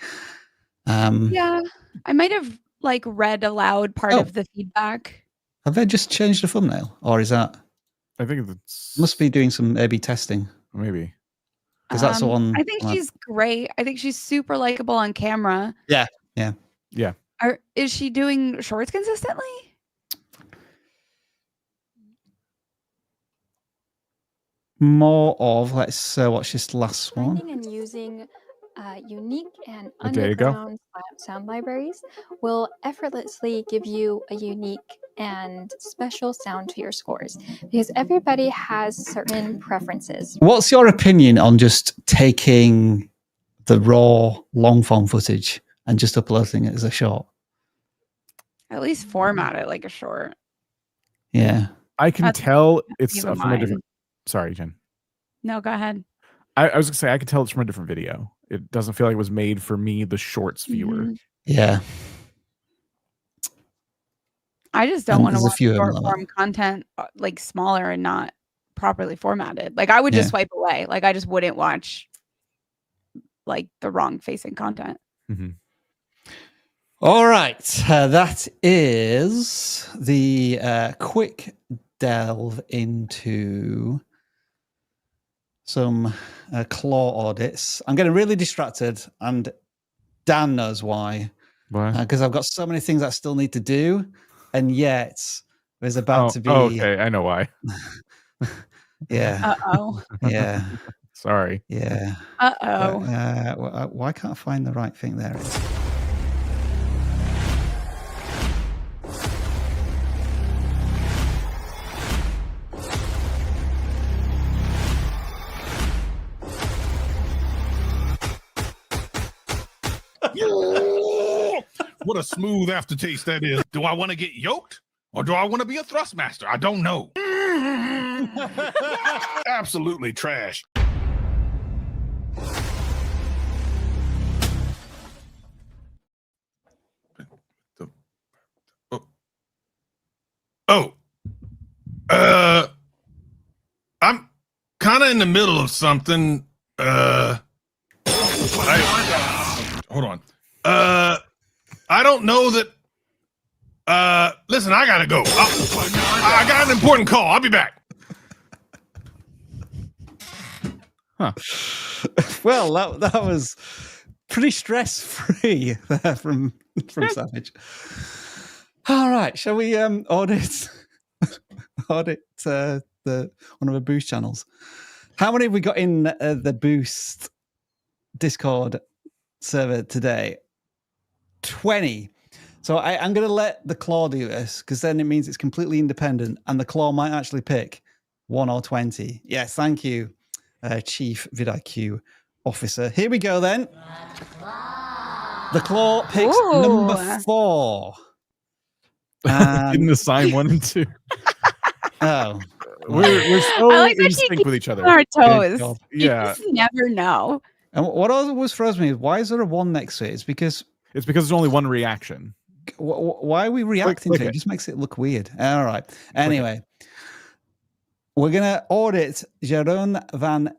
Yeah, I might have like read aloud part of the feedback. Have they just changed the thumbnail, or is that? I think it's must be doing some A/B testing. Maybe because that's the one. I think she's great. I think she's super likable on camera. Yeah. Is she doing shorts consistently? More of, let's watch this last one. Finding and using unique and There you go. underground sound libraries will effortlessly give you a unique and special sound to your scores, because everybody has certain preferences. What's your opinion on just taking the raw long form footage and just uploading it as a short? At least format it like a short. Yeah. I can tell it's even from a mine. different. Sorry, Jen. No, go ahead. I was gonna say I can tell it's from a different video. It doesn't feel like it was made for me, the shorts viewer. Yeah. I just don't And want to there's a watch few of them short like that. form content like smaller and not properly formatted. Like I would just swipe away. Like I just wouldn't watch like the wrong facing content. All right. That is the quick delve into some claw audits. I'm getting really distracted, and Dan knows why. Why? Because I've got so many things I still need to do, and yet there's about to be. Okay, I know why. Yeah. Uh-oh. Yeah. Sorry. Yeah. Uh-oh. Why can't I find the right thing? There it is. What a smooth aftertaste that is. Do I want to get yoked or do I want to be a thrustmaster? I don't know. Absolutely trash. I'm kind of in the middle of something. Hold on. I don't know that. Listen, I gotta go. I got an important call. I'll be back. Huh. Well, that was pretty stress-free there from Savage. All right, shall we audit the one of the Boost channels? How many have we got in the Boost Discord server today? 20. So I'm going to let the claw do this, because then it means it's completely independent, and the claw might actually pick 1 or 20. Yes, thank you, Chief vidIQ Officer. Here we go then. The claw picks number 4. Didn't assign 1 and 2. Oh. We're so I like that in she sync with each other. on our toes. You Yeah. just never know. And what always throws me is, why is there a 1 next to it? It's because there's only one reaction. Why are we reacting to it? It just makes it look weird. All right. Anyway, we're going to audit Jeroen van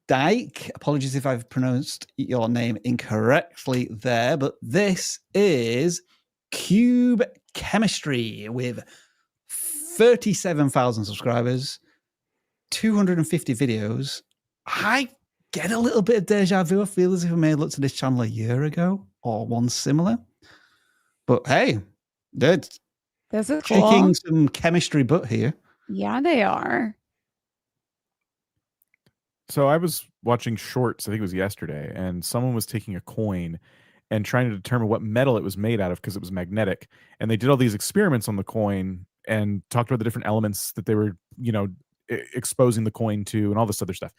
Dijk. Apologies if I've pronounced your name incorrectly there, but this is Cube Chemistry with 37,000 subscribers, 250 videos. I get a little bit of deja vu. I feel as if I may have looked at this channel a year ago or one similar. But hey, they're This is kicking cool. some chemistry butt here. Yeah, they are. So I was watching shorts, I think it was yesterday, and someone was taking a coin and trying to determine what metal it was made out of because it was magnetic. And they did all these experiments on the coin and talked about the different elements that they were, exposing the coin to and all this other stuff.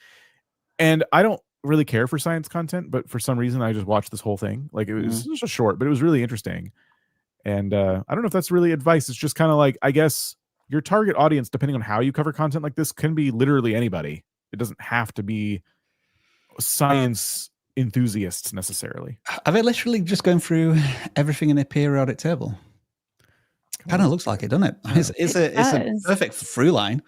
And I don't really care for science content, but for some reason I just watched this whole thing. Like, it was just a short, but it was really interesting. And I don't know if that's really advice. It's just kind of like, I guess your target audience, depending on how you cover content like this, can be literally anybody. It doesn't have to be science enthusiasts necessarily. Are they literally just going through everything in a periodic table? Kind of looks like it, doesn't it? Yeah. It's a perfect through line.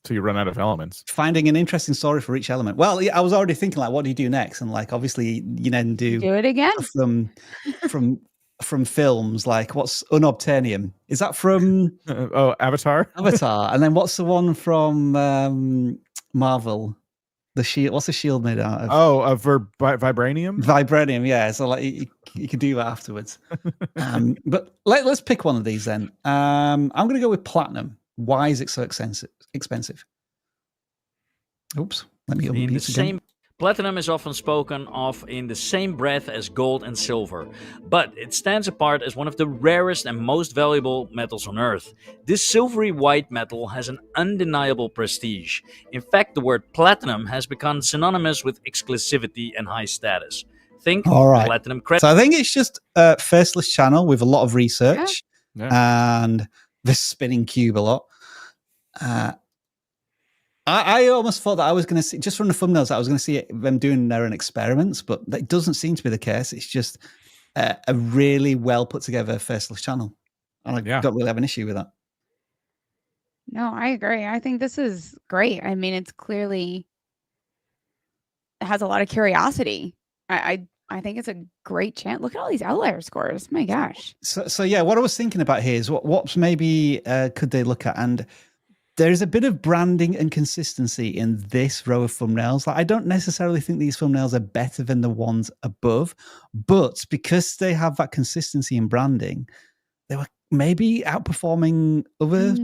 So you run out of elements. Finding an interesting story for each element. Well, yeah, I was already thinking, like, what do you do next? And like, obviously, you then do it again from films. Like, what's unobtainium? Is that from Avatar? Avatar. And then what's the one from Marvel? The shield. What's the shield made out of? Vibranium. Vibranium. Yeah. So like, you could do that afterwards. But let's pick one of these then. I'm going to go with platinum. Why is it so expensive? Oops. Let me In the again. same platinum is often spoken of in the same breath as gold and silver, but it stands apart as one of the rarest and most valuable metals on Earth. This silvery white metal has an undeniable prestige. In fact, the word platinum has become synonymous with exclusivity and high status. Think All right. platinum credit. So I think it's just a faceless channel with a lot of research and this spinning cube a lot. I almost thought that I was going to see, just from the thumbnails, I was going to see them doing their own experiments, but that doesn't seem to be the case. It's just a really well put together faceless channel. And I don't really have an issue with that. No, I agree. I think this is great. I mean, it's clearly, it has a lot of curiosity. I think it's a great chance. Look at all these outlier scores. My gosh. So yeah, what I was thinking about here is what maybe could they look at? And there's a bit of branding and consistency in this row of thumbnails. Like, I don't necessarily think these thumbnails are better than the ones above, but because they have that consistency in branding, they were maybe outperforming other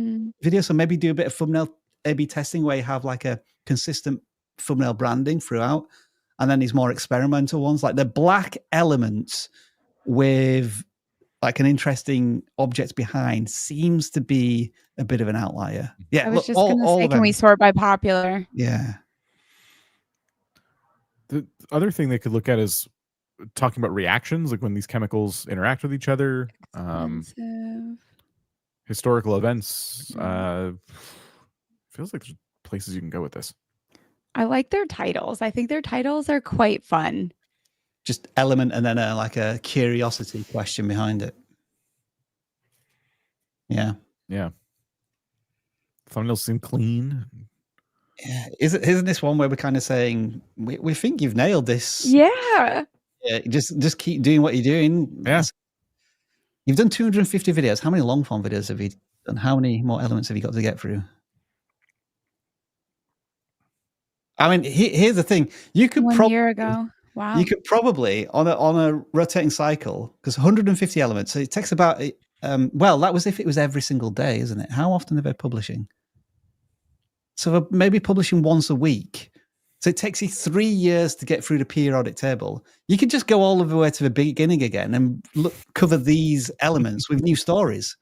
videos. So maybe do a bit of thumbnail A/B testing where you have like a consistent thumbnail branding throughout, and then these more experimental ones, like the black elements with like an interesting object behind, seems to be a bit of an outlier. Yeah, I was just going to say, can we sort by popular? Yeah. The other thing they could look at is talking about reactions, like when these chemicals interact with each other. Historical events. Feels like there's places you can go with this. I like their titles. I think their titles are quite fun. Just element and then like a curiosity question behind it. Yeah. Yeah. Thumbnails seem clean. Yeah. Isn't this one where we're kind of saying, we think you've nailed this? Yeah. Yeah. Just keep doing what you're doing. Yeah. You've done 250 videos. How many long form videos have you done? How many more elements have you got to get through? I mean, here's the thing. You could 1 year ago. Wow. You could probably on a rotating cycle, because 150 elements. So it takes about well, that was if it was every single day, isn't it? How often are they publishing? So they're maybe publishing once a week. So it takes you 3 years to get through the periodic table. You could just go all the way to the beginning again and cover these elements with new stories.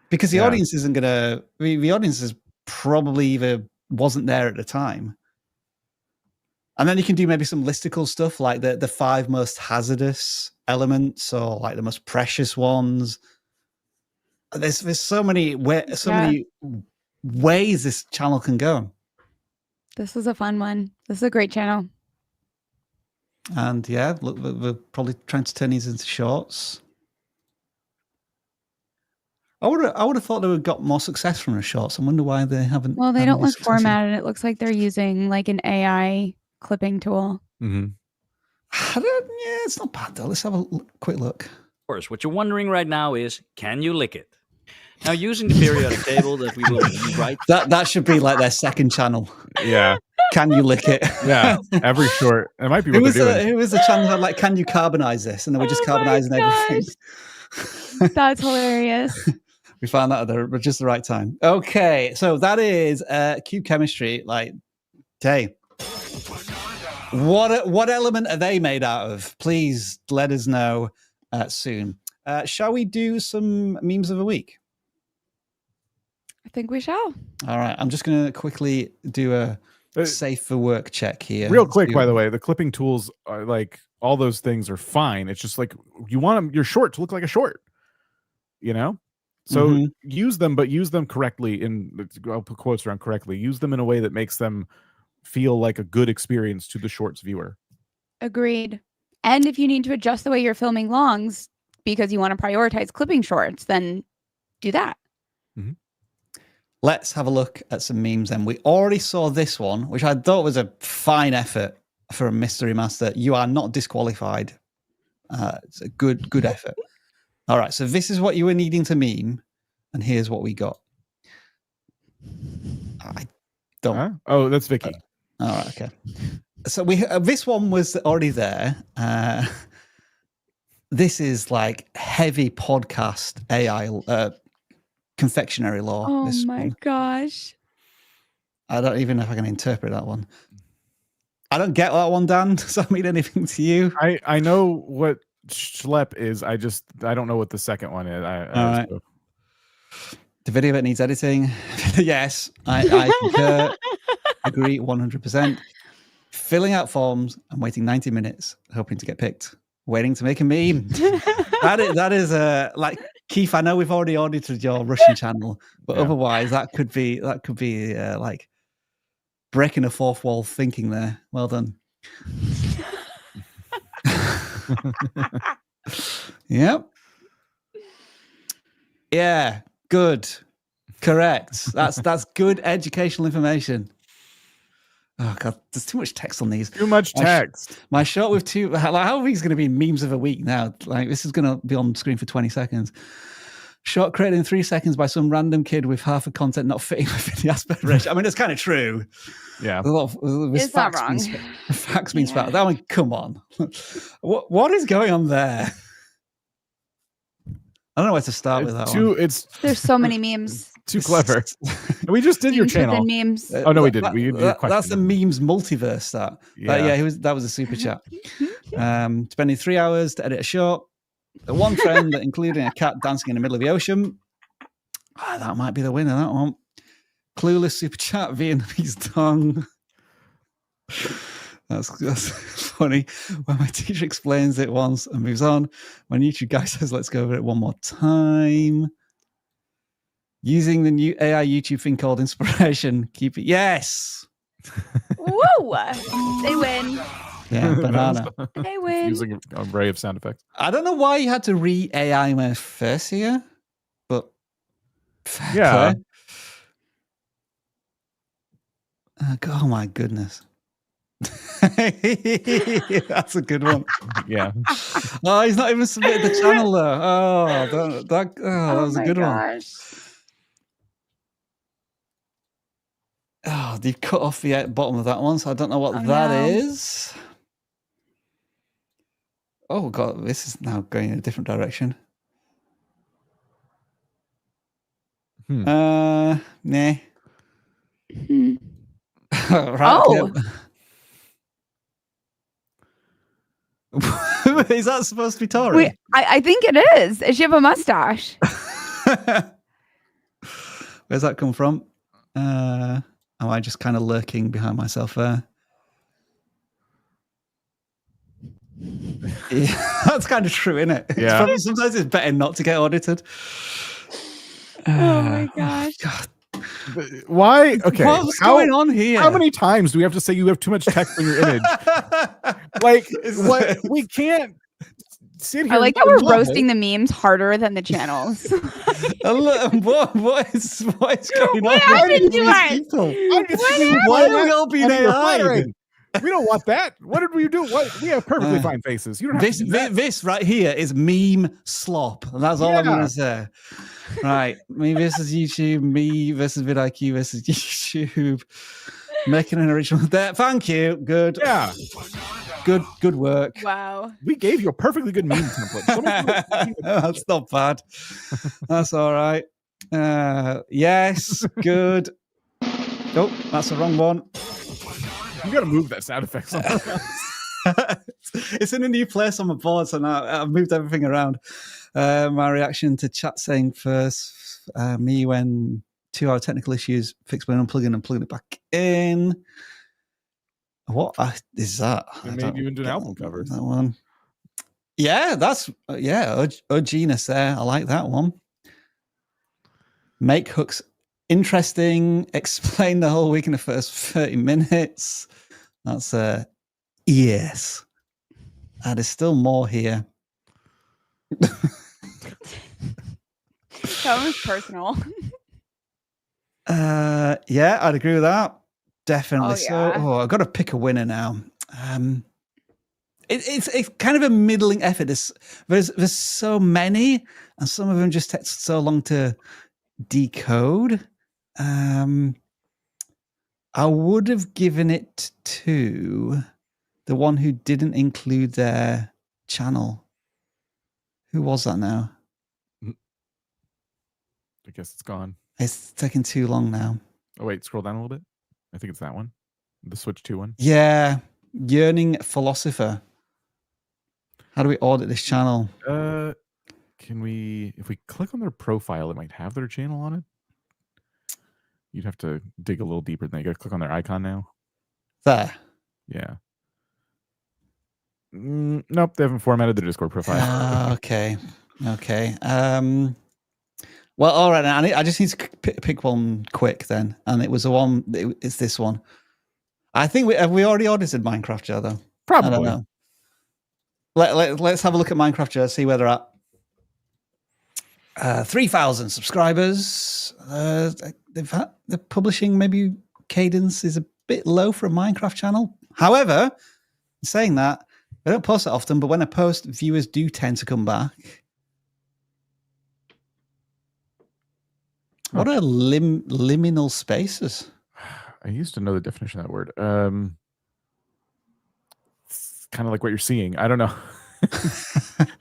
Because the audience isn't going to, the audience is probably either wasn't there at the time. And then you can do maybe some listicle stuff like the 5 most hazardous elements or like the most precious ones. There's so many many ways this channel can go. This is a fun one. This is a great channel. And yeah, look, we're probably trying to turn these into shorts. I would have thought they would have got more success from the shorts. I wonder why they haven't. Well, they don't look formatted. It looks like they're using like an AI clipping tool. Mm-hmm. Yeah, it's not bad though. Let's have a quick look. Of course, what you're wondering right now is, can you lick it? Now, using the periodic table that we will rewrite. That should be like their second channel. Yeah. Can you lick it? Yeah. Every short. It might be what they're doing. Who was the channel that had like, can you carbonize this? And they were just carbonizing everything. That's hilarious. We found that at just the right time. Okay. So that is cube chemistry. Like, Okay. What element are they made out of? Please let us know soon. Shall we do some memes of the week? I think we shall. All right. I'm just going to quickly do a safe for work check here. Real quick, by the way, the clipping tools are like all those things are fine. It's just like you want your short to look like a short, you know? So use them, but use them correctly. I'll put quotes around correctly. Use them in a way that makes them feel like a good experience to the shorts viewer. Agreed. And if you need to adjust the way you're filming longs because you want to prioritize clipping shorts, then do that. Let's have a look at some memes then. We already saw this one, which I thought was a fine effort for a mystery master. You are not disqualified. It's a good effort. All right, so this is what you were needing to meme, and here's what we got. I don't. Oh, that's Vicky. All right, okay. So we this one was already there. This is like heavy podcast AI confectionery law. Oh my gosh. I don't even know if I can interpret that one. I don't get that one, Dan. Does that mean anything to you? I know what schlep is. I don't know what the second one is. All right. The video that needs editing. Yes, I concur. Agree 100%. Filling out forms and waiting 90 minutes, hoping to get picked. Waiting to make a meme. that is like Keith. I know we've already audited your Russian channel, but otherwise that could be like breaking a fourth wall thinking there. Well done. Yep. Yeah. Good. Correct. That's good educational information. Oh god, there's too much text on these. Too much text. My shot with two. Like, how are these going to be memes of a week now? Like this is going to be on screen for 20 seconds. Shot created in 3 seconds by some random kid with half of content not fitting within the aspect ratio. I mean, it's kind of true. Yeah, it's not wrong. Facts means facts. I mean, come on. What is going on there? I don't know where to start with that one. There's so many memes. Too clever. We just did your channel. Memes. Oh no, we didn't. That's the memes multiverse. That was a super chat. Spending 3 hours to edit a short. The one trend including a cat dancing in the middle of the ocean. That might be the winner. That one. Clueless super chat. Vietnamese tongue. That's funny. When my teacher explains it once and moves on, my YouTube guy says, "Let's go over it one more time." Using the new AI YouTube thing called inspiration. Keep it. Yes. Woo! They win. Yeah, banana. They win. Using an array of sound effects. I don't know why you had to re-AI my face here, but yeah. Oh my goodness. That's a good one. Yeah. Oh, he's not even submitted the channel though. Oh, that was a good one. Oh, they've cut off the bottom of that one, so I don't know what that is. Oh god, this is now going in a different direction. Nah. Hmm. Right, is that supposed to be Tori? Wait, I think it is. Does she have a mustache? Where's that come from? Am I just kind of lurking behind myself there? Yeah, that's kind of true, isn't it? Yeah. Sometimes it's better not to get audited. Oh my gosh. God. Why? Okay. What's going on here? How many times do we have to say you have too much text on your image? Like, what? We can't sit here. I like that we're roasting the memes harder than the channels. What is going on? What did you Why are we all being AI? We don't want that. What did we do? What? We have perfectly fine faces. You don't have to do that. This right here is meme slop. And that's all I'm going to say. Right. Me versus YouTube. Me versus vidIQ versus YouTube. Making an original there. Thank you. Good. Yeah. Good work. Wow. We gave you a perfectly good meme template. That's not bad. That's all right. Yes. Good. Oh, that's the wrong one. You got to move that sound effect somewhere else. It's in a new place on my board, so now I've moved everything around. My reaction to chat saying first, me when 2 hour technical issues, fixed by unplugging and plugging it back in. What is that? It made you into an album cover. That one. Yeah, that's Genus there. I like that one. Make hooks interesting. Explain the whole week in the first 30 minutes. That's yes. There's still more here. That was personal. Yeah, I'd agree with that. Definitely. Oh, yeah. I've got to pick a winner now. It's kind of a middling effort. There's so many, and some of them just take so long to decode. I would have given it to the one who didn't include their channel. Who was that now? I guess it's gone. It's taking too long now. Oh, wait, scroll down a little bit. I think it's that one. The Switch 2 one. Yeah. Yearning Philosopher. How do we audit this channel? Can we, if we click on their profile, it might have their channel on it. You'd have to dig a little deeper than that. You got to click on their icon now. There. Yeah. Nope, they haven't formatted their Discord profile. Okay. Well, all right. I just need to pick one quick then, and it was the one. It's this one. I think we already audited Minecraft Joe though. Probably. I don't know. Let's have a look at Minecraft Joe. See where they're at. 3,000 subscribers. The publishing maybe cadence is a bit low for a Minecraft channel. However, saying that, I don't post that often, but when I post, viewers do tend to come back. What are liminal spaces? I used to know the definition of that word. It's kind of like what you're seeing. I don't know.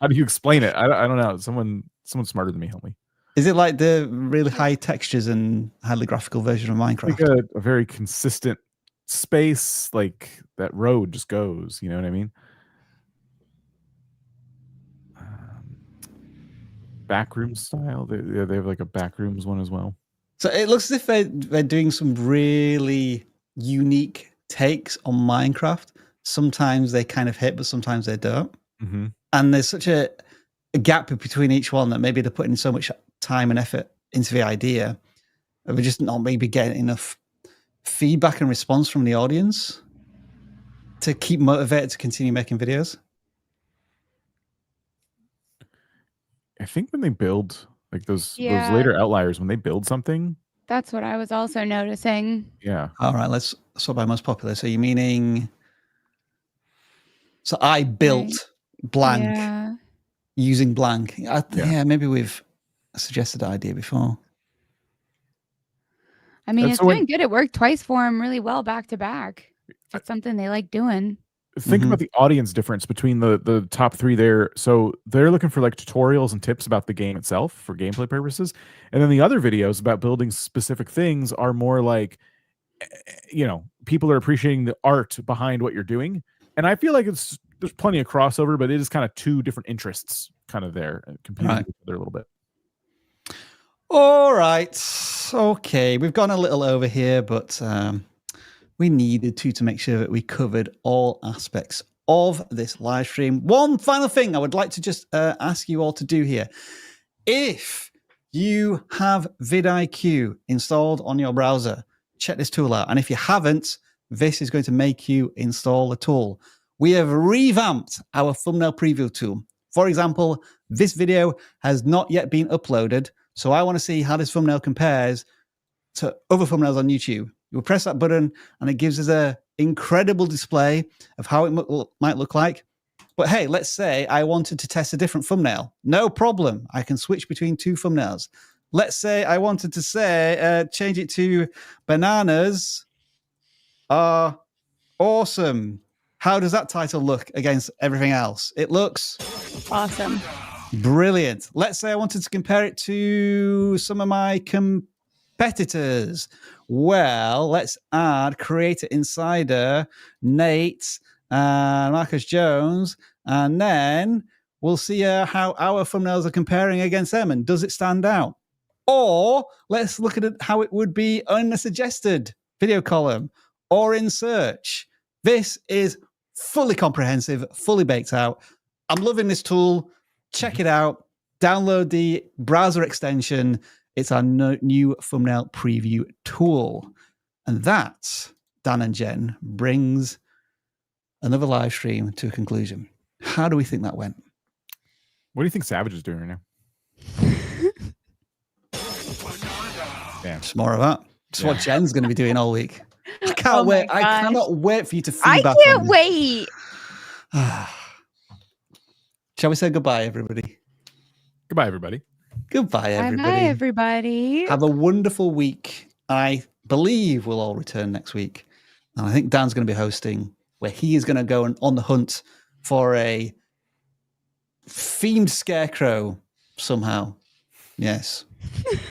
How do you explain it? I don't know. Someone smarter than me help me. Is it like the really high textures and highly graphical version of Minecraft? Like a very consistent space, like that road just goes. You know what I mean? Backroom style. They have like a backrooms one as well. So it looks as if they're doing some really unique takes on Minecraft. Sometimes they kind of hit, but sometimes they don't. Mm-hmm. And there's such a gap between each one that maybe they're putting so much time and effort into the idea, and we're just not maybe getting enough feedback and response from the audience to keep motivated to continue making videos. I think when they build like those later outliers, when they build something. That's what I was also noticing. Yeah. All right, let's sort by most popular. So you're meaning, so I built blank using blank. Yeah, maybe we've suggested that idea before. I mean, it's doing good. It worked twice for them really well back to back. It's something they like doing. Think about the audience difference between the top three there. So they're looking for like tutorials and tips about the game itself for gameplay purposes. And then the other videos about building specific things are more like, you know, people are appreciating the art behind what you're doing. And I feel like there's plenty of crossover, but it is kind of two different interests kind of there competing with each other a little bit. All right. Okay. We've gone a little over here, but we needed to make sure that we covered all aspects of this live stream. One final thing I would like to just ask you all to do here. If you have vidIQ installed on your browser, check this tool out. And if you haven't, this is going to make you install the tool. We have revamped our thumbnail preview tool. For example, this video has not yet been uploaded, so I want to see how this thumbnail compares to other thumbnails on YouTube. You will press that button and it gives us an incredible display of how it might look like. But hey, let's say I wanted to test a different thumbnail. No problem. I can switch between two thumbnails. Let's say I wanted to change it to bananas are awesome. How does that title look against everything else? It looks awesome. Brilliant. Let's say I wanted to compare it to some of my competitors. competitors. Well, let's add Creator Insider, Nate, and Marcus Jones, and then we'll see how our thumbnails are comparing against them, and does it stand out? Or let's look at it, how it would be in the suggested video column or in search. This is fully comprehensive, fully baked out. I'm loving this tool. Check it out. Download the browser extension. It's our new thumbnail preview tool. And that, Dan and Jen, brings another live stream to a conclusion. How do we think that went? What do you think Savage is doing right now? Damn. It's more of that. It's what Jen's going to be doing all week. I can't Oh my wait. I gosh. cannot wait for you to I feedback. can't wait. Shall we say goodbye, everybody? Goodbye, everybody. Goodbye, everybody. Bye, everybody. Have a wonderful week. I believe we'll all return next week. And I think Dan's going to be hosting, where he is going to go on the hunt for a themed scarecrow somehow. Yes.